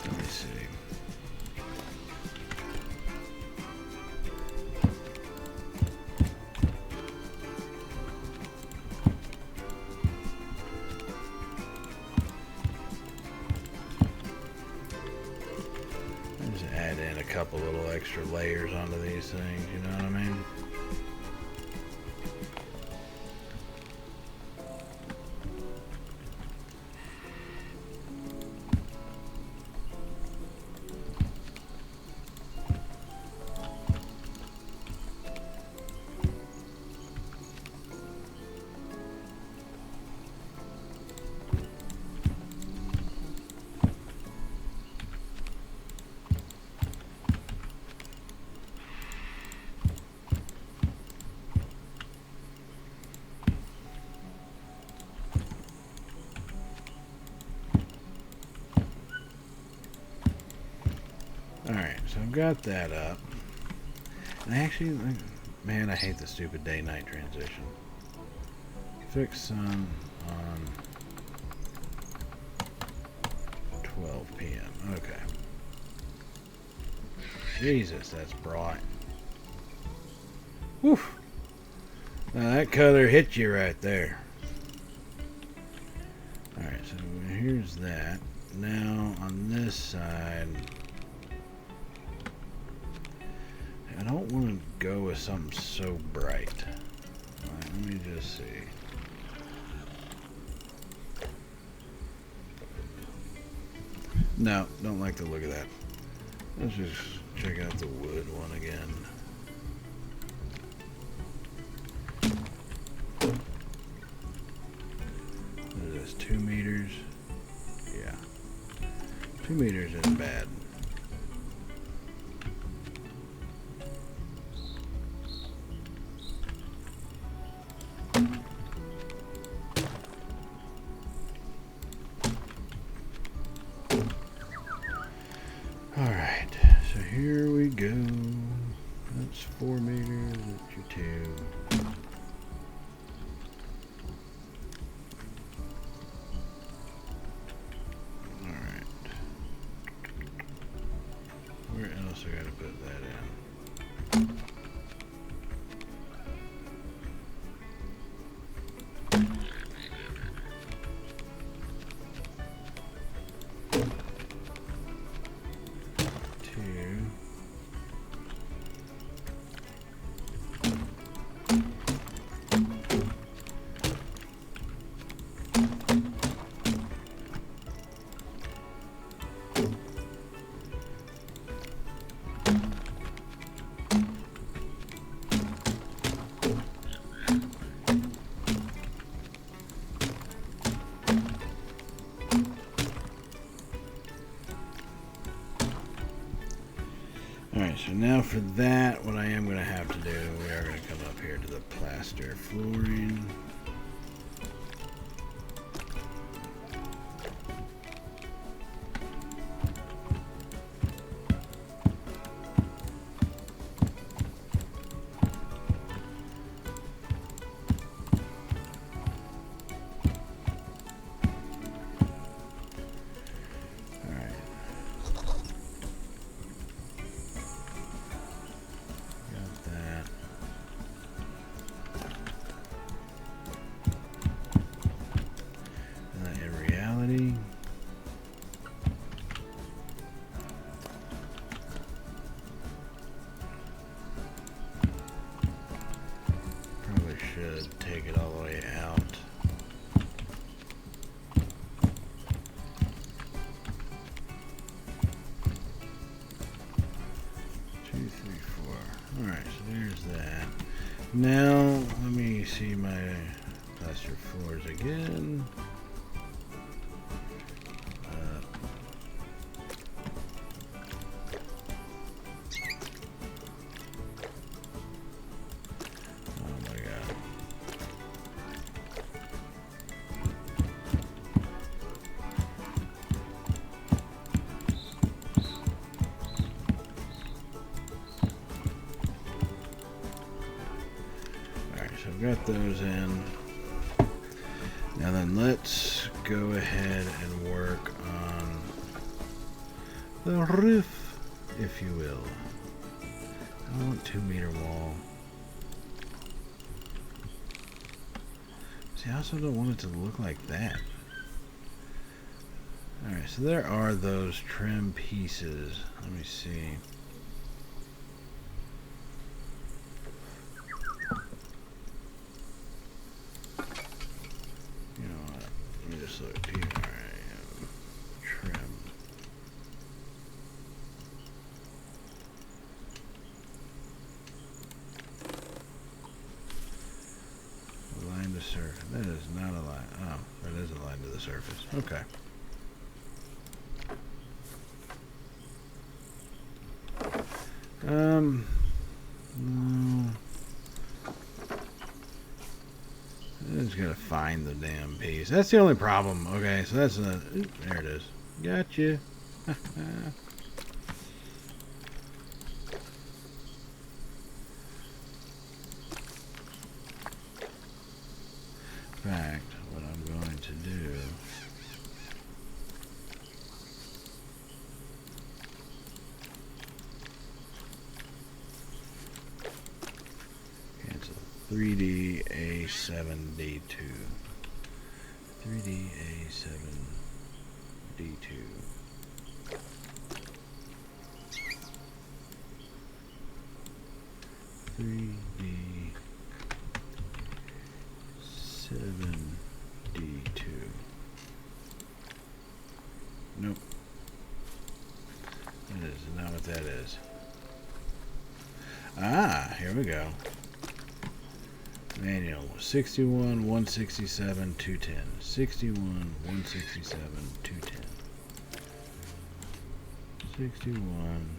let me see. Just add in a couple little extra layers onto these things, you know what I mean? Alright, so I've got that up. And actually, man, I hate the stupid day-night transition. Fix sun on 12 p.m. Okay. Jesus, that's bright. Whew. Now that color hit you right there. Alright, so here's that. Now on this side, I don't want to go with something so bright. Alright, let me just see. No, don't like the look of that. Let's just check out the wood one again. What is this, 2 meters? Yeah. 2 meters isn't bad. Alright, so here we go. That's 4 meters, that's your 2. Alright. Where else I gotta put that in? Alright, so now for that, what I am going to have to do, we are going to come up here to the plaster flooring. Should take it all the way out. Two, three, four. Alright, so there's that. Now, let me see my plaster floors again. Got those in. Now then, let's go ahead and work on the roof, if you will. I want 2 meter wall. See, I also don't want it to look like that. Alright, so there are those trim pieces. Let me see. Look here, trim. Align to surface. That is not a line. Oh, that is aligned to the surface. Okay. No. I just gotta find the damn piece. That's the only problem. Okay, so that's a... Oop, there it is. Gotcha. In fact, what I'm going to do... Cancel. 3D A7D2. 3D A7D2. 7D2. Nope. That is not what that is. Ah, here we go. Manual 61 167 210. 61 167 210. 61.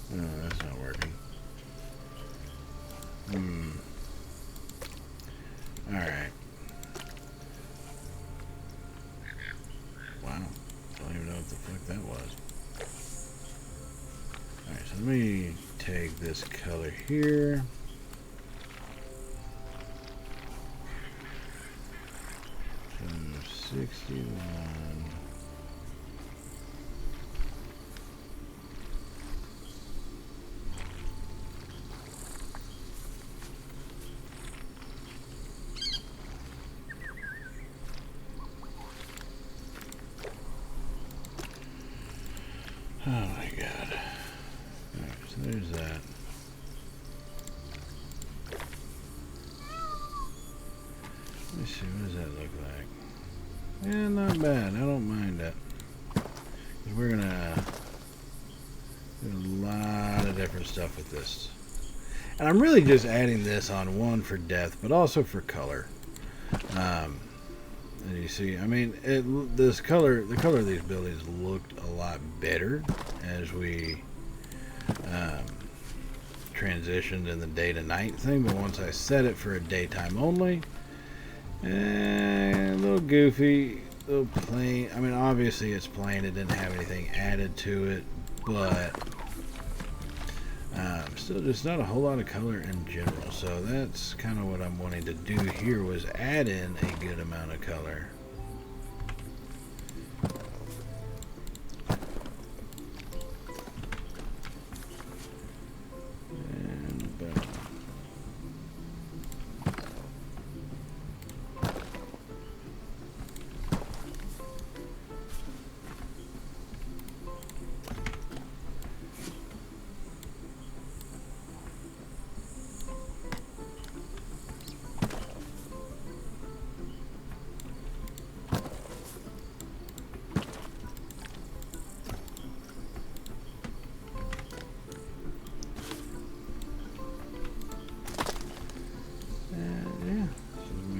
No, that's not working. Alright. Wow. Don't even know what the fuck that was. Alright, so let me take this color here. So 61. Oh my god. Alright, so there's that. Let me see, what does that look like? Yeah, not bad. I don't mind that. Because we're gonna do a lot of different stuff with this. And I'm really just adding this on, one, for depth, but also for color. And you see, I mean, the color of these buildings looked a lot better as we transitioned in the day to night thing. But once I set it for a daytime only, a little goofy, a little plain. I mean, obviously it's plain. It didn't have anything added to it, but still just not a whole lot of color in general. So that's kind of what I'm wanting to do here, was add in a good amount of color. And boom.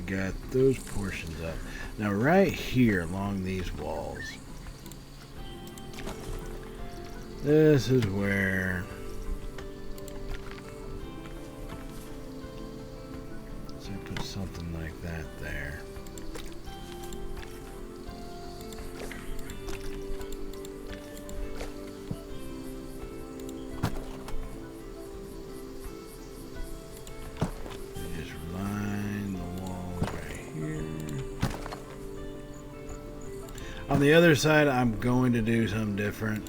Got those portions up. Now right here along these walls, this is where so I put something like that there. On the other side, I'm going to do something different,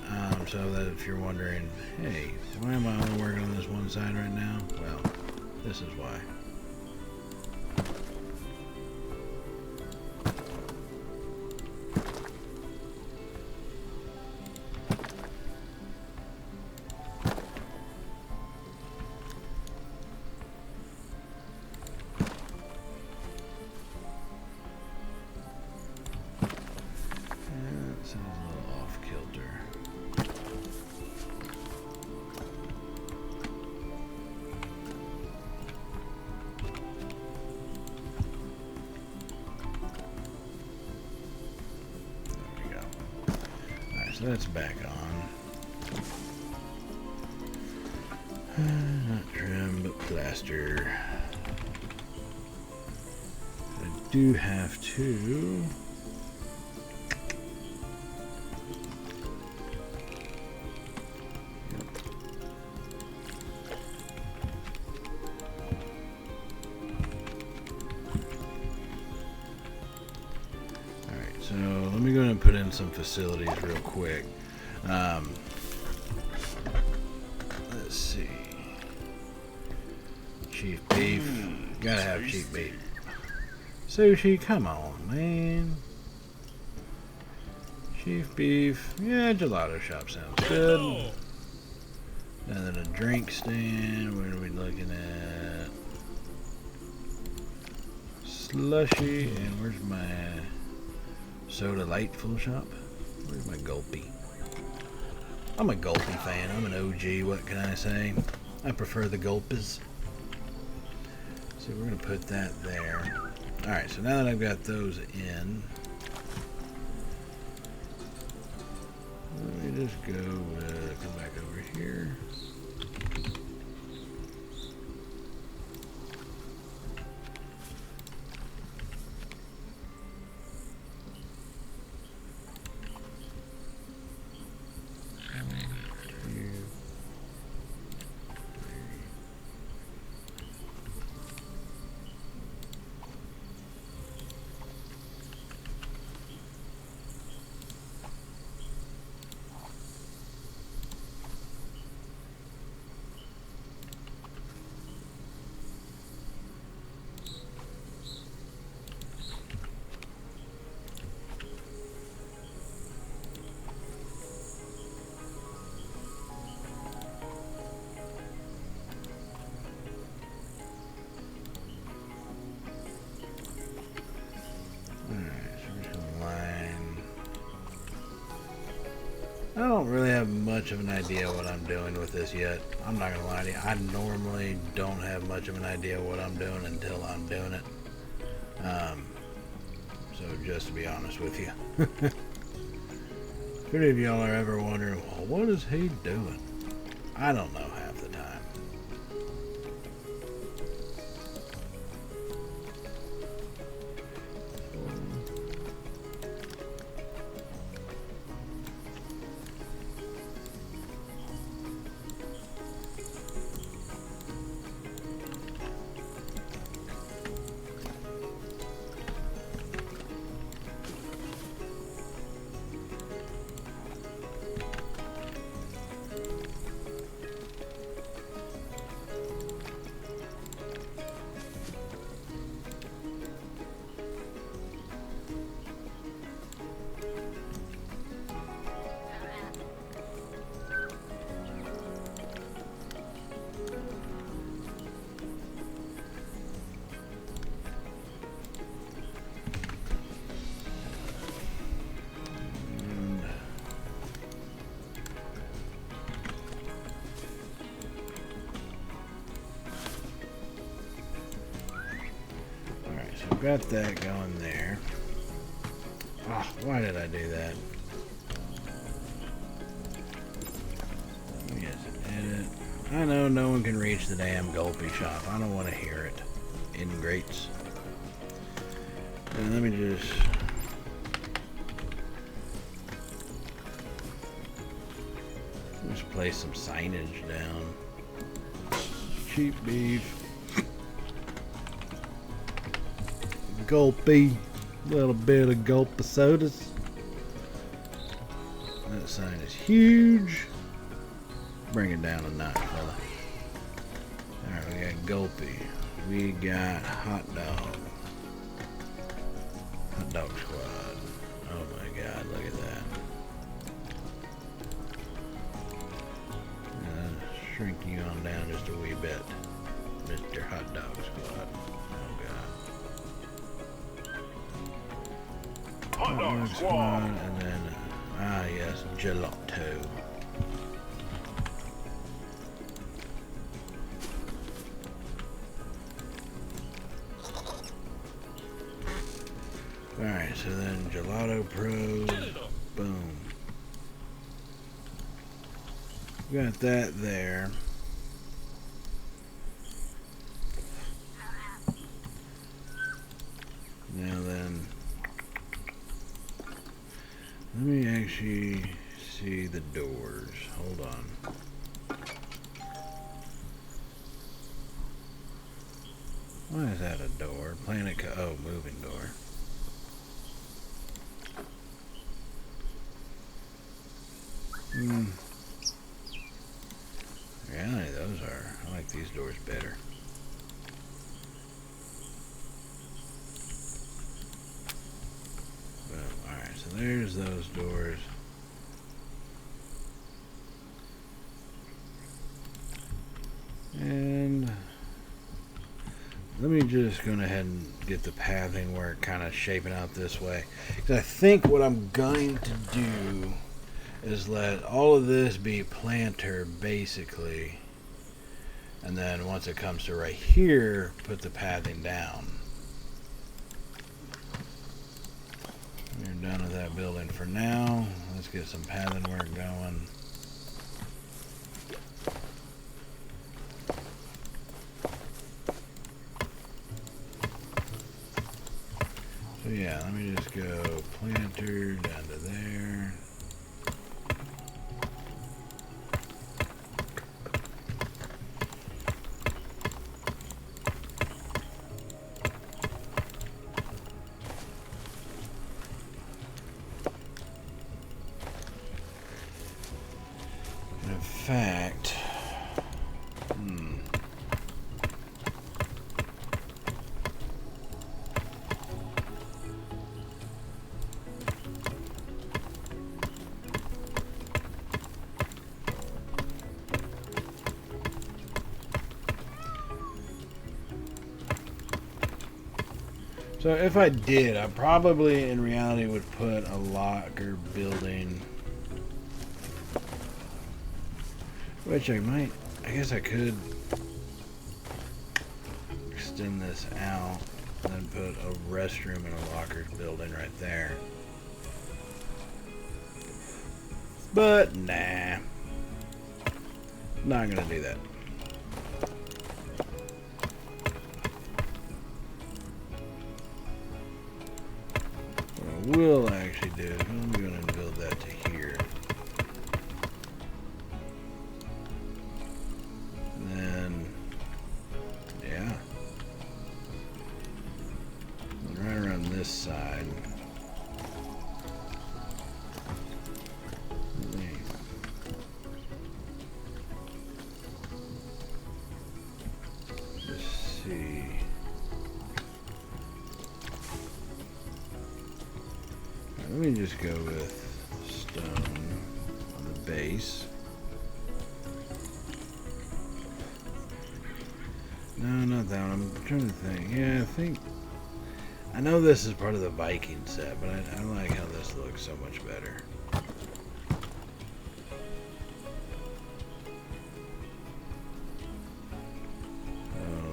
so that if you're wondering, hey, why am I only working on this one side right now? Well, this is why. Sounds a little off kilter. There we go. Alright, so that's back on. Not trim, but plaster. I do have to. So let me go ahead and put in some facilities real quick. Let's see. Chief beef. Gotta have chief beef. Sushi, come on, man. Chief beef. Yeah, gelato shop sounds good. And then a drink stand. What are we looking at? Slushy. And where's my soda lightful shop? Where's my Gulpy? I'm a Gulpy fan. I'm an OG. What can I say? I prefer the Gulpes. So we're going to put that there. Alright, so now that I've got those in, let me just go, come back over here. I don't really have much of an idea what I'm doing with this yet. I'm not gonna lie to you. I normally don't have much of an idea what I'm doing until I'm doing it. So just to be honest with you. If any of y'all are ever wondering, well, what is he doing? I don't know half the time. Got that going there. Oh, why did I do that? Yes, edit. I know no one can reach the damn Gulpy shop. I don't want to hear it. Ingrates. And let me just place some signage down. Cheap beef. Gulpy, a little bit of Gulp sodas. That sign is huge. Bring it down a notch, fella. Alright, we got Gulpy. We got Hot Dog. Hot Dog Squad. Oh my god, look at that. Shrink you on down just a wee bit, Mr. Hot Dog Squad. Hot Dog Squad, and then, yes, gelato. Alright, so then Gelato Pros, boom. Got that there. Now then, let me actually see the doors. Hold on. Why is that a door? Oh, moving door. Reality, those are. I like these doors better. Alright, so there's those doors. And let me just go ahead and get the pathing where it kind of shaping out this way. Because I think what I'm going to do is let all of this be planter basically. And then once it comes to right here, put the pathing down. We're done with that building for now. Let's get some pathing work going. So yeah, let me just go planter down to there. In fact, so if I did, I probably in reality would put a locker building, which I guess I could extend this out and then put a restroom and a locker building right there. But nah, not gonna do that. What I will actually do is I'm going to build that to here. And then, yeah. And right around this side. Let's see. Let me just go with stone on the base. No, not that one. I'm trying to think. Yeah, I know this is part of the Viking set, but I like how this looks so much better. Oh,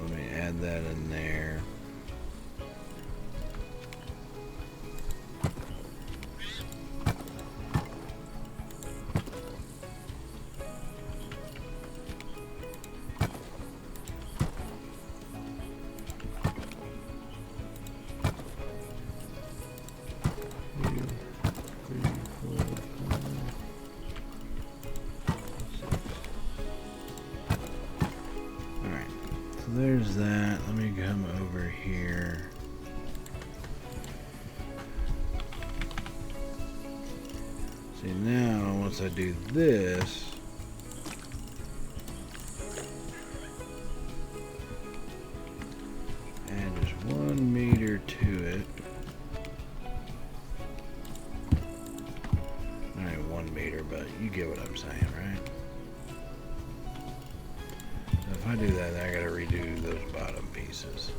let me add that in there. There's that. Let me come over here. See, now once I do this, add just 1 meter to it. Alright, 1 meter, but you get what I'm saying, right? If I do that, I gotta redo those bottom pieces.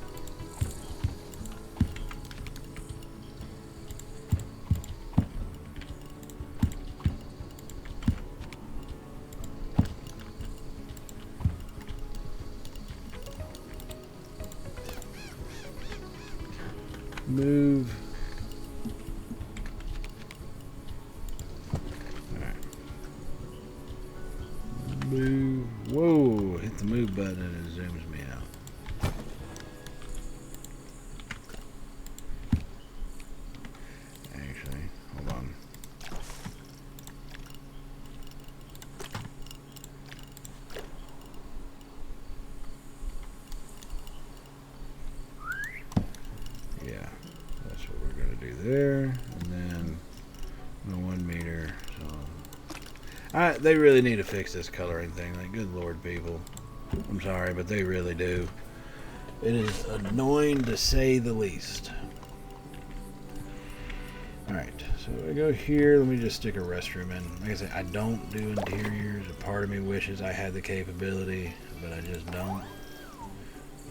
Move. Alright. Move. Whoa, hit the move button and it zooms me out. Actually, hold on. Yeah, that's what we're going to do there. And then 1 meter. So they really need to fix this coloring thing. Like, good lord, people. I'm sorry, but they really do. It is annoying to say the least. Alright, So I go here, let me just stick a restroom in. Like I said, I don't do interiors. A part of me wishes I had the capability, but I just don't.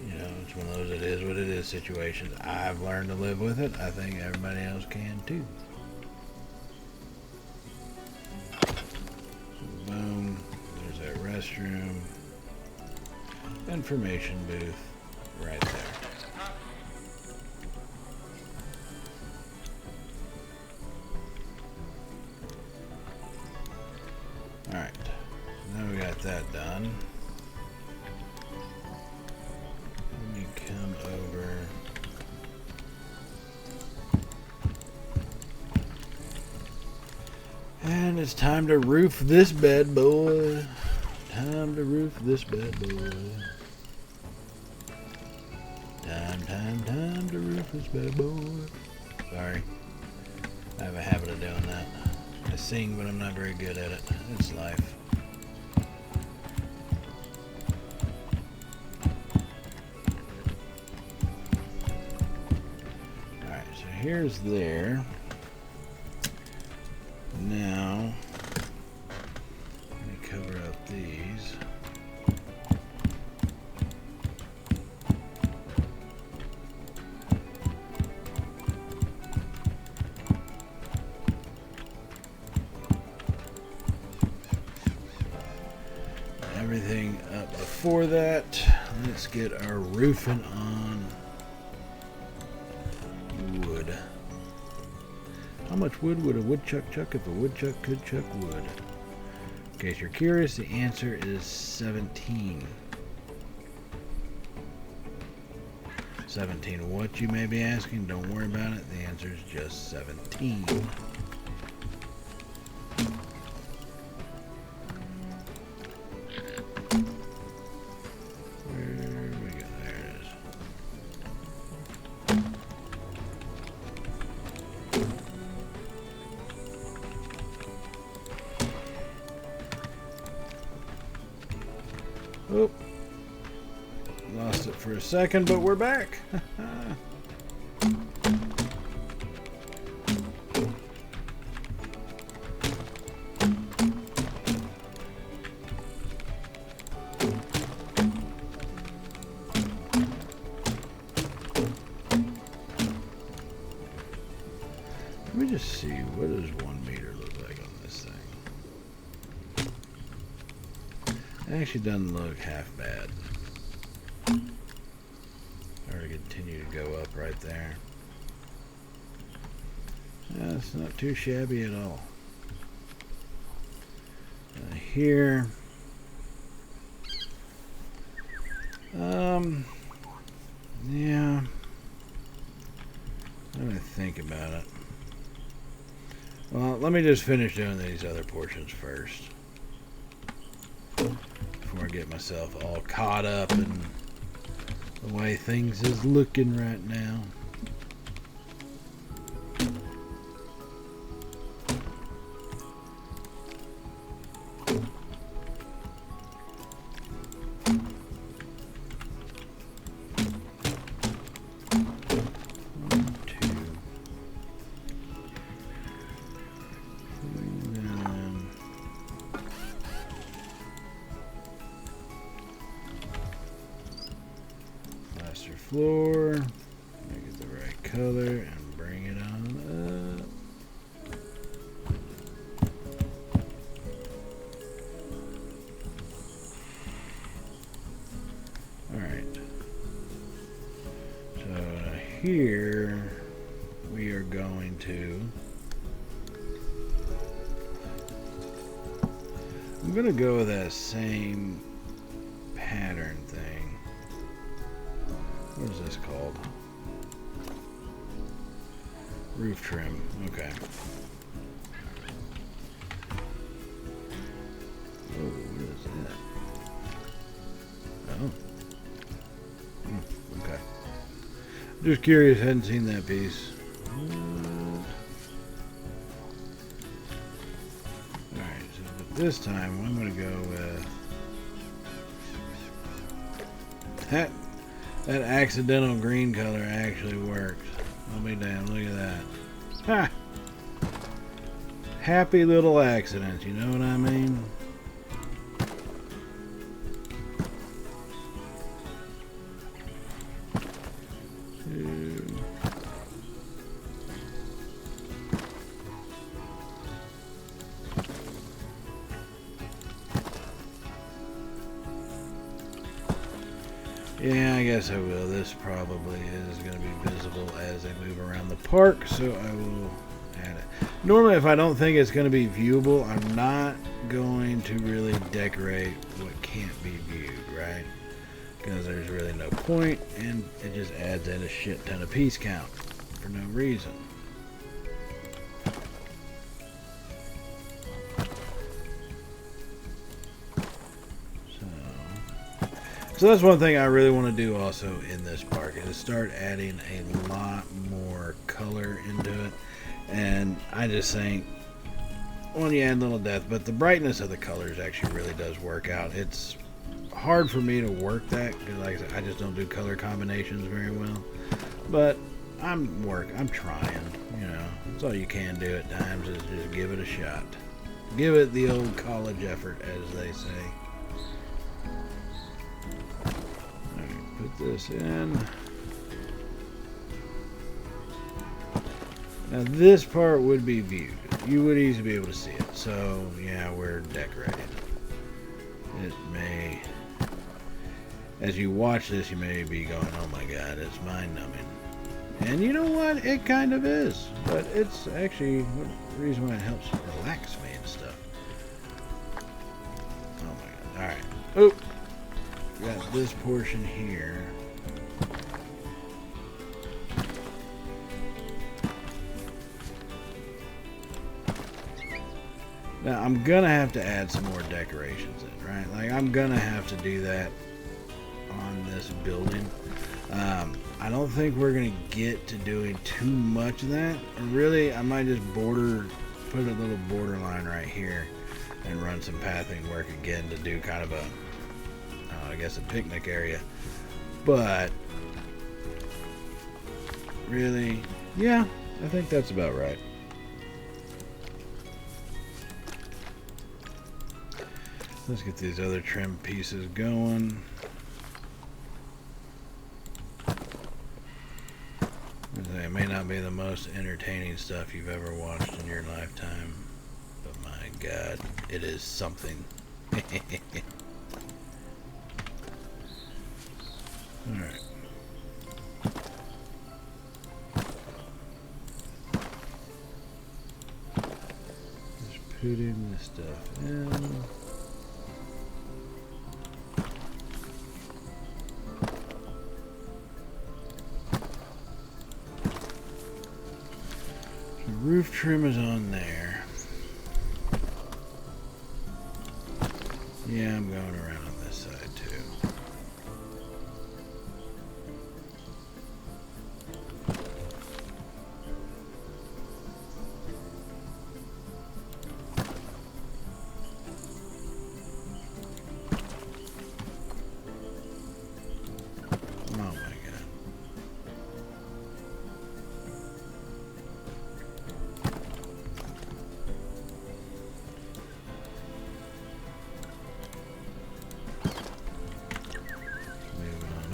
You know, it's one of those it is what it is situations. I've learned to live with it. I think everybody else can too. So boom, there's that restroom. Information booth right there. Alright, now we got that done. Let me come over. And it's time to roof this bad boy. Time to roof this bad boy. Time to roof this bad boy. Sorry. I have a habit of doing that. I sing, but I'm not very good at it. It's life. Alright, so here's there. Now, let me cover up these. Everything up before that. Let's get our roofing on wood. How much wood would a woodchuck chuck if a woodchuck could chuck wood? In case you're curious, the answer is 17. 17 what, you may be asking? Don't worry about it. The answer is just 17. Oh, lost it for a second, but we're back. Let me just see, what does 1 meter look like on this thing? It actually doesn't look half bad. Or to continue to go up right there. Yeah, it's not too shabby at all. Here. Yeah. Let me think about it. Well, let me just finish doing these other portions first. Before I get myself all caught up in the way things is looking right now. Floor, make it the right color, and bring it on up. Alright, so here we are going to, I'm going to go with that same pattern thing. What is this called? Roof trim. Okay. Oh, what is that? Oh. Okay. Just curious, hadn't seen that piece. Alright, so but this time I'm going to go with that. That accidental green color actually works. I'll be damned, look at that. Ha! happy little accidents, you know what I mean? Yeah, I guess I will. This probably is going to be visible as I move around the park, so I will add it. Normally, if I don't think it's going to be viewable, I'm not going to really decorate what can't be viewed, right? Because there's really no point, and it just adds in a shit ton of piece count for no reason. So that's one thing I really want to do also in this park is start adding a lot more color into it. And I just think, well, you add a little depth, but the brightness of the colors actually really does work out. It's hard for me to work that because, like I said, I just don't do color combinations very well. But I'm trying, you know. That's all you can do at times is just give it a shot. Give it the old college effort, as they say. Put this in. Now this part would be viewed. You would easily be able to see it. So yeah, we're decorating. It may, as you watch this, you may be going, "Oh my God, it's mind-numbing." And you know what? It kind of is. But it's actually the reason why it helps relax me and stuff. Oh my God! All right. Oh. Got this portion here. Now I'm gonna have to add some more decorations in, right? Like I'm gonna have to do that on this building. I don't think we're gonna get to doing too much of that. Or really, I might just put a little borderline right here and run some pathing work again to do kind of a, I guess, a picnic area. But really, yeah, I think that's about right. Let's get these other trim pieces going. It may not be the most entertaining stuff you've ever watched in your lifetime, but my God, it is something. Alright. Just putting this stuff in. The roof trim is on there. Yeah, I'm going around on this side too. Oh my God.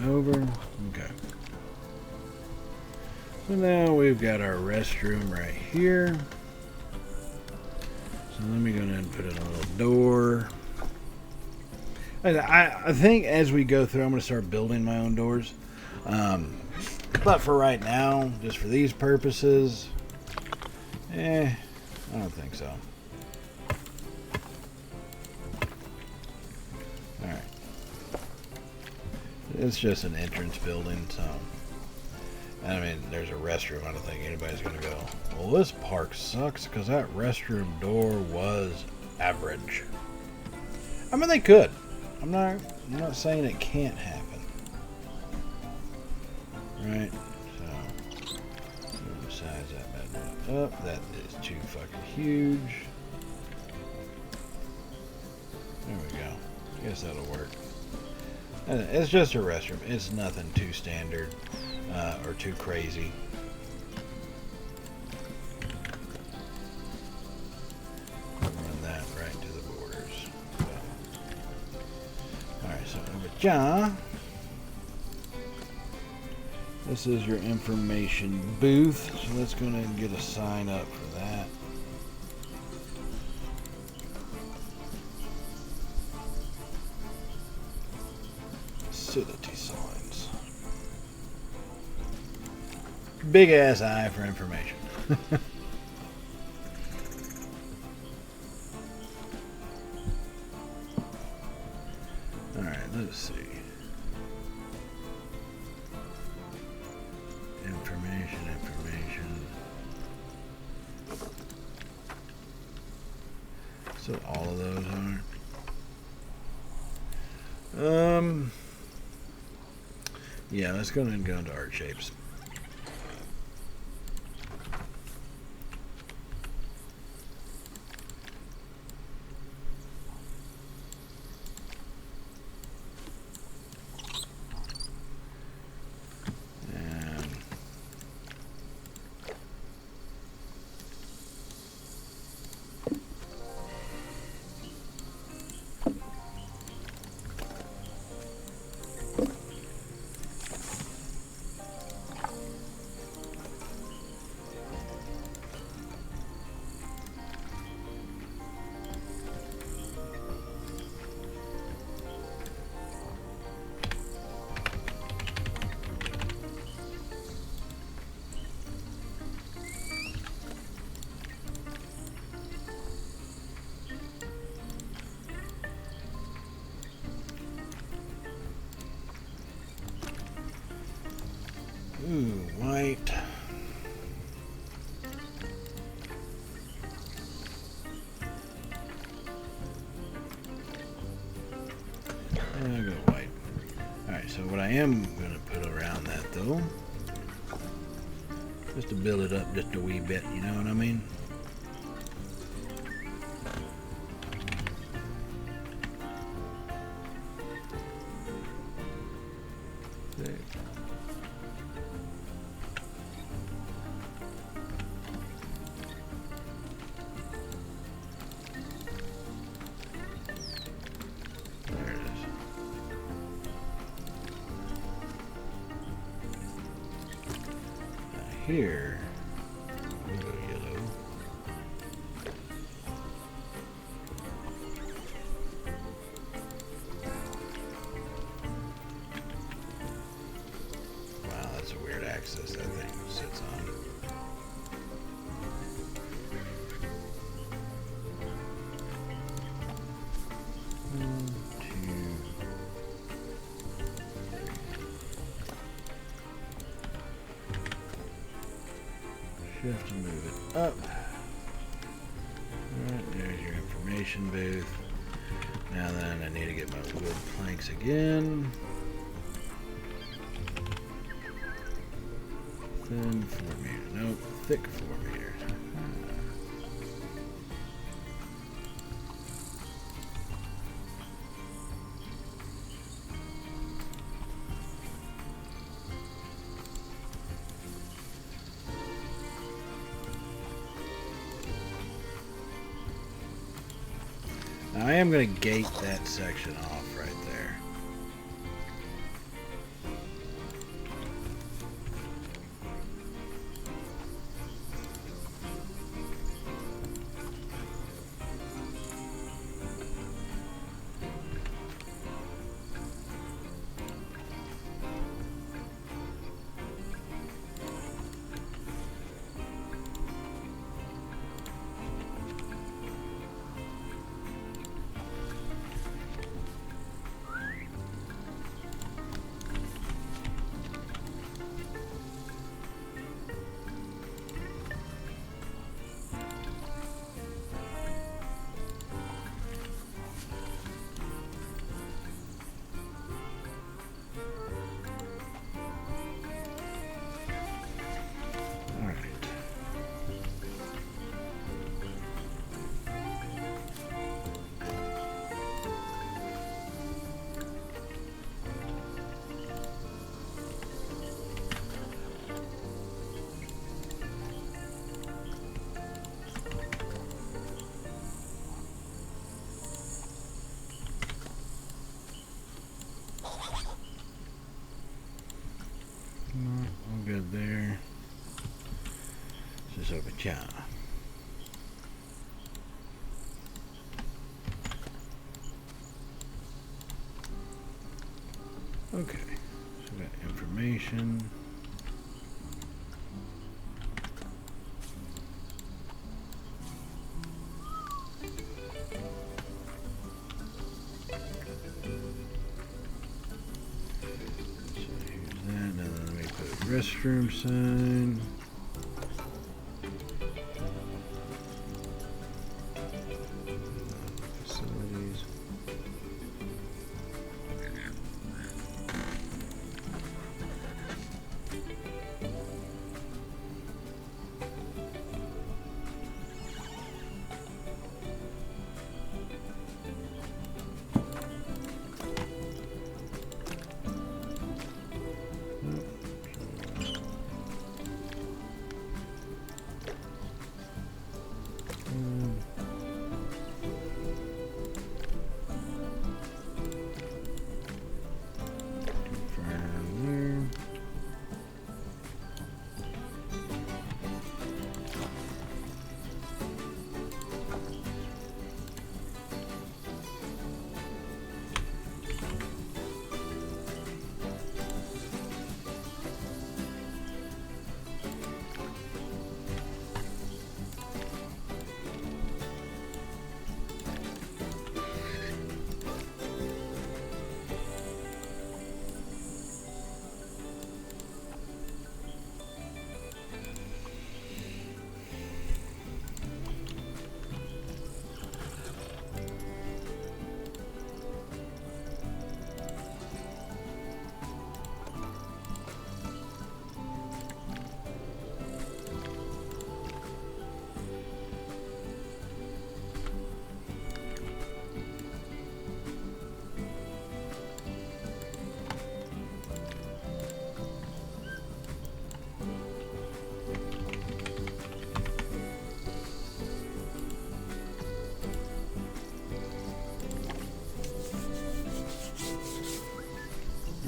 Over. Okay. So now we've got our restroom right here. So let me go ahead and put in a little door. I think as we go through, I'm going to start building my own doors. But for right now, just for these purposes, I don't think so. Alright. It's just an entrance building, so I mean, there's a restroom. I don't think anybody's gonna go, well, this park sucks because that restroom door was average. I mean, they could. I'm not saying it can't happen, right? So size that bad boy up. That is too fucking huge. There we go. Guess that'll work. It's just a restroom. It's nothing too standard or too crazy. Ja. This is your information booth, so let's go ahead and get a sign up for that. Facility signs. Big ass eye for information. Alright, let's see. Information. So all of those are. Yeah, let's go ahead and go into art shapes. Ooh, white. I'll go white. Alright, so what I am going to put around that, though, just to build it up just a wee bit, you know what I mean? There. Here, we'll go yellow. Wow, that's a weird axis that thing sits on. You have to move it up. Alright, there's your information booth. Now then, I need to get my wood planks again. Thin 4 meters. Nope, thick 4 meters. Now I am going to gate that section off right there. Ja. Okay, so we got information. So here's that. Now let me put a restroom sign. Facilities.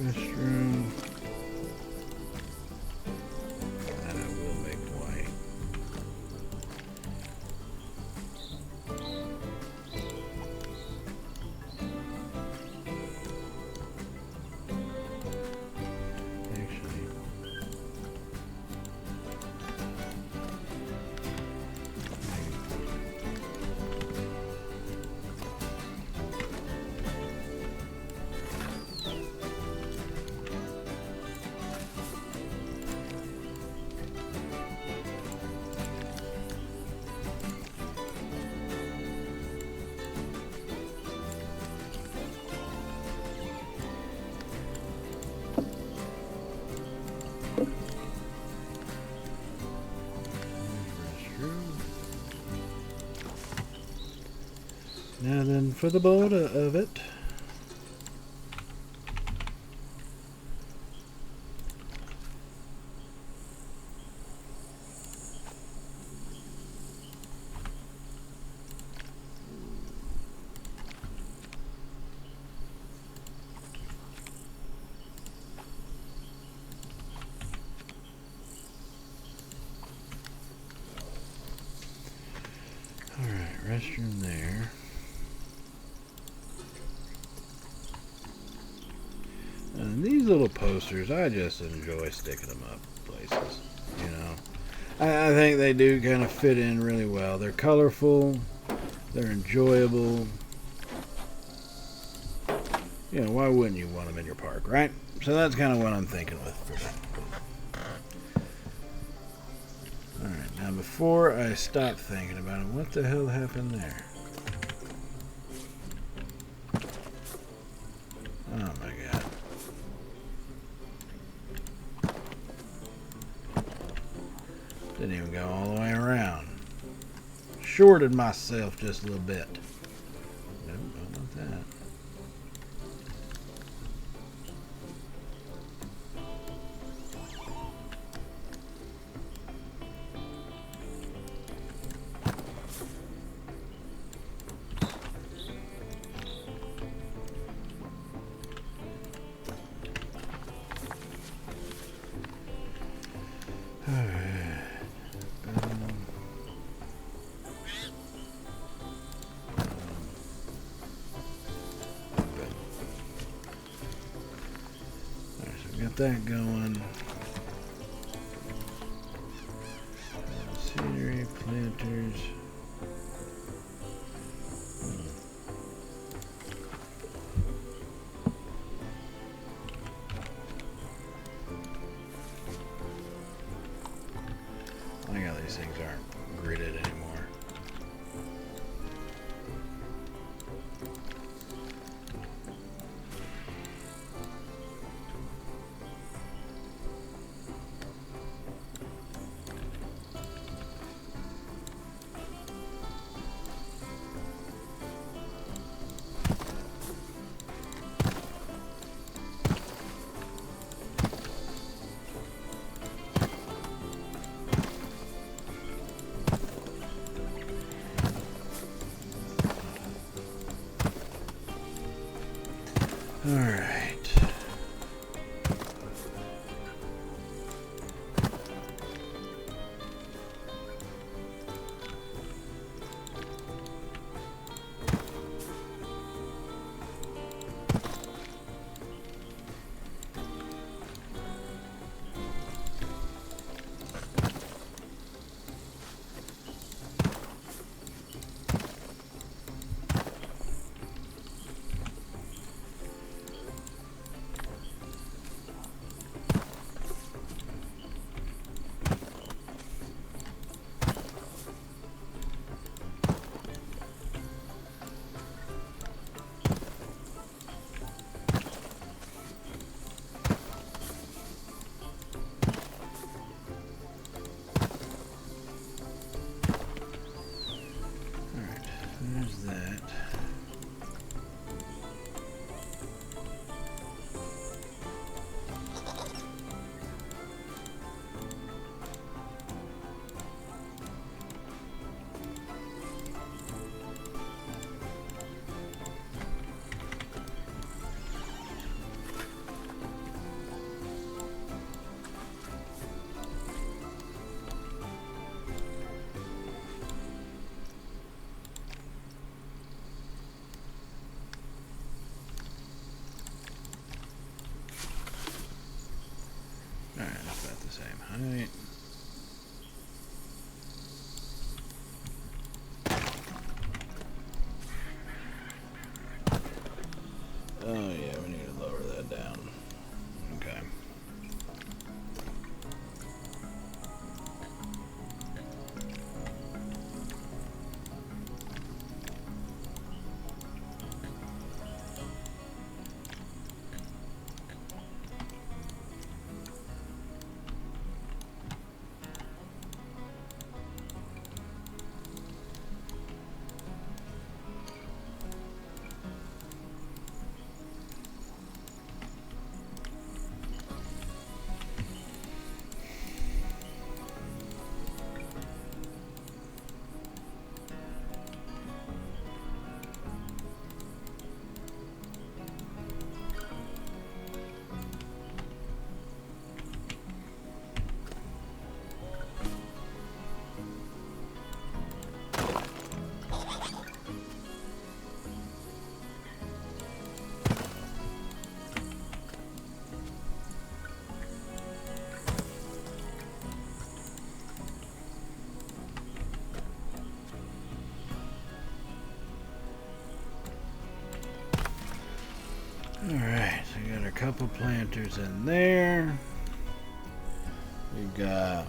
Restroom. That I will make white. Actually, now then, for the border of it. Alright, restroom there. And these little posters, I just enjoy sticking them up places, you know. I think they do kind of fit in really well. They're colorful, they're enjoyable. You know, why wouldn't you want them in your park, right? So that's kind of what I'm thinking with for that. Alright, now before I stop thinking about it, what the hell happened there? Oh my god. Didn't even go all the way around. Shorted myself just a little bit. Nope, don't want that. Alright. got that going. Scenery, planters. I think how these things aren't gridded anymore. All right. There's that. Alright, that's about the same height. Oh yeah, we need to lower that down. Okay. Alright, so we got a couple planters in there. We got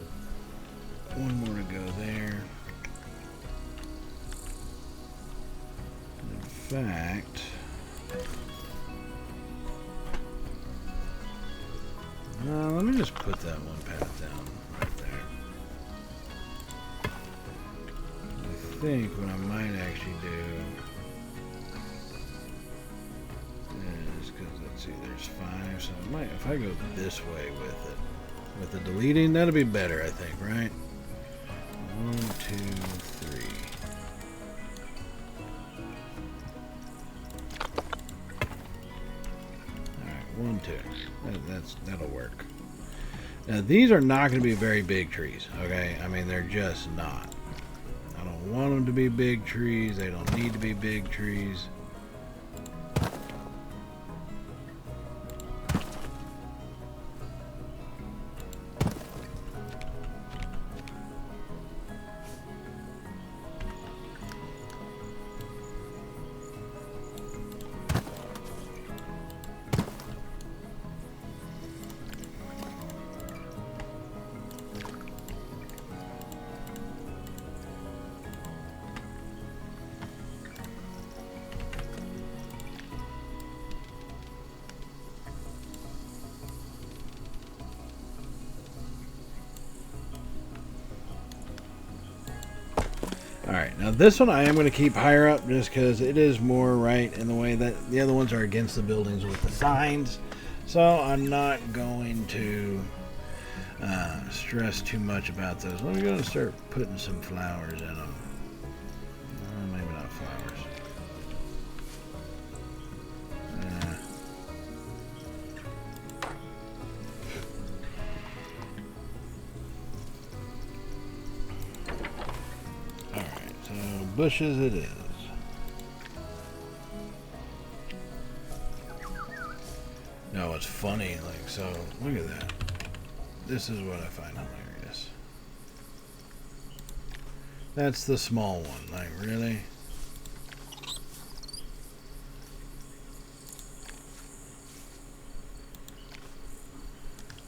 one more to go there. In fact, let me just put that one path down right there. I think what I might actually do is, because let's see, there's 5, so I might, if I go this way with it, with the deleting, that'll be better, I think, right? 1, 2, 3. Alright, 1, 2. That'll work. Now these are not going to be very big trees, okay? I mean, they're just not. I don't want them to be big trees. They don't need to be big trees. Alright, now this one I am going to keep higher up just because it is more right in the way that the other ones are against the buildings with the signs. So I'm not going to stress too much about those. I'm going to start putting some flowers in them. Maybe not flowers. Alright, so bushes it is. No, it's funny, like, so, look at that. This is what I find hilarious. That's the small one, like, really?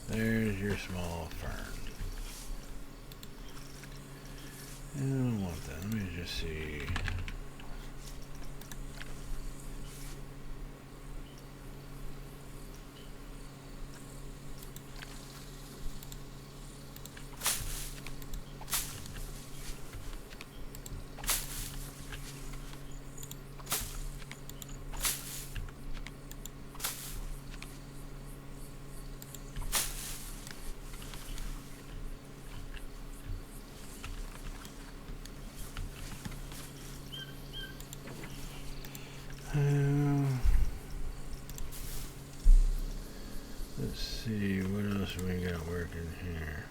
There's your small fern. I don't want that. Let me just see. Let's see, what else we got working here?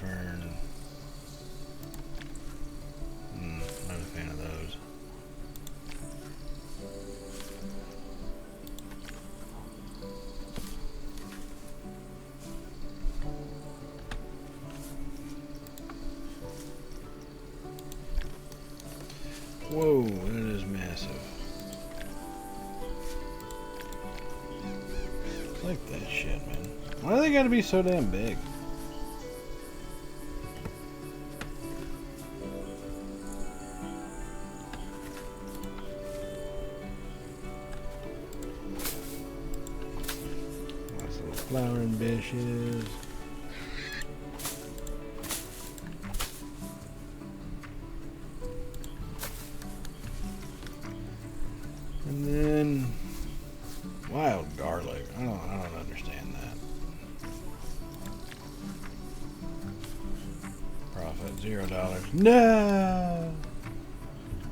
Fern. Not a fan of those. Whoa, that is massive. I like that shit, man. Why do they gotta be so damn big? Flowering bushes. And then wild garlic. I don't understand that. Profit $0. No!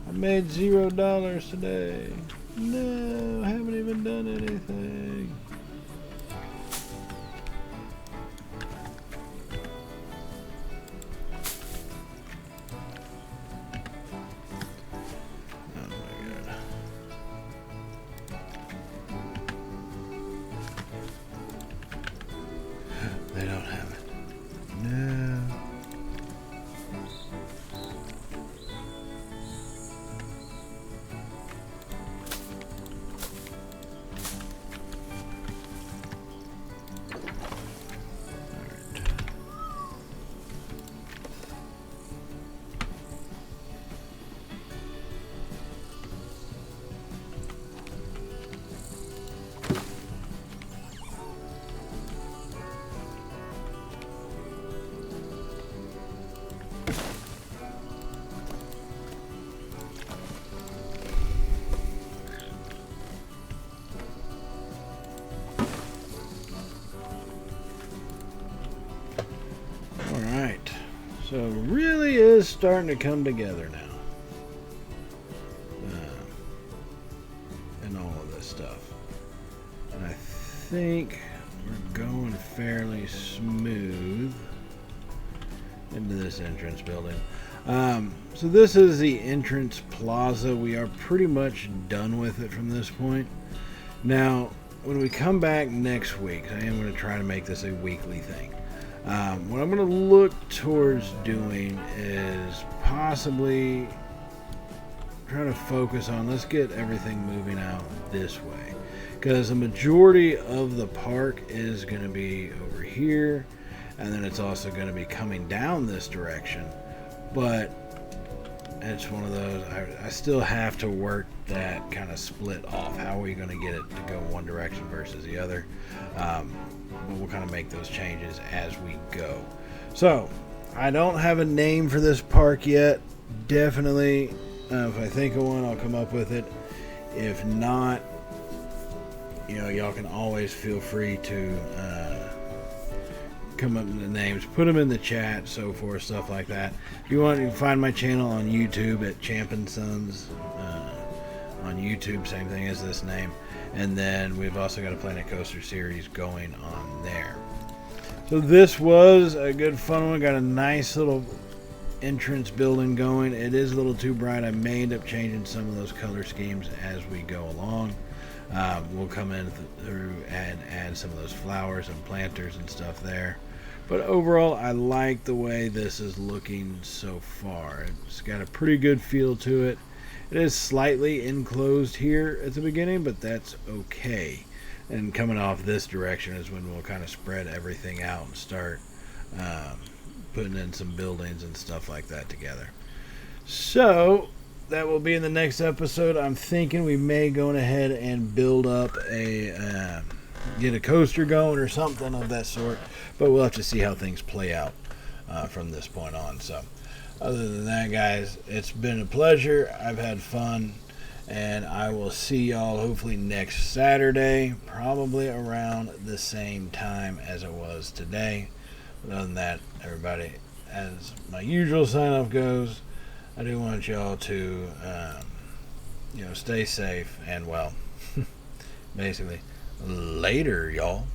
I made $0 today. No, I haven't even done anything. They don't have it. No. Alright, so it really is starting to come together now. And all of this stuff. And I think we're going fairly smooth into this entrance building. So this is the entrance plaza. We are pretty much done with it from this point. Now, when we come back next week, I am going to try to make this a weekly thing. What I'm going to look towards doing is possibly trying to focus on, let's get everything moving out this way. because the majority of the park is going to be over here, and then it's also going to be coming down this direction. But it's one of those, I still have to work that kind of split off. How are we going to get it to go one direction versus the other? But we'll kind of make those changes as we go. So I don't have a name for this park yet. Definitely, if I think of one, I'll come up with it. If not, y'all can always feel free to come up with the names, put them in the chat, so forth, stuff like that. If you want, you can find my channel on YouTube at Champ and Sons. On YouTube, same thing as this name. And then we've also got a Planet Coaster series going on there. So this was a good fun one. Got a nice little entrance building going. It is a little too bright. I may end up changing some of those color schemes as we go along. We'll come in through and add some of those flowers and planters and stuff there. But overall, I like the way this is looking so far. It's got a pretty good feel to it. It is slightly enclosed here at the beginning, but that's okay. And coming off this direction is when we'll kind of spread everything out and start putting in some buildings and stuff like that together. So that will be in the next episode. I'm thinking we may go ahead and build up get a coaster going or something of that sort, but we'll have to see how things play out from this point on. So other than that, guys, it's been a pleasure. I've had fun, and I will see y'all hopefully next Saturday, probably around the same time as it was today. But other than that, everybody, as my usual sign-off goes, I do want y'all to stay safe and, well, basically, later, y'all.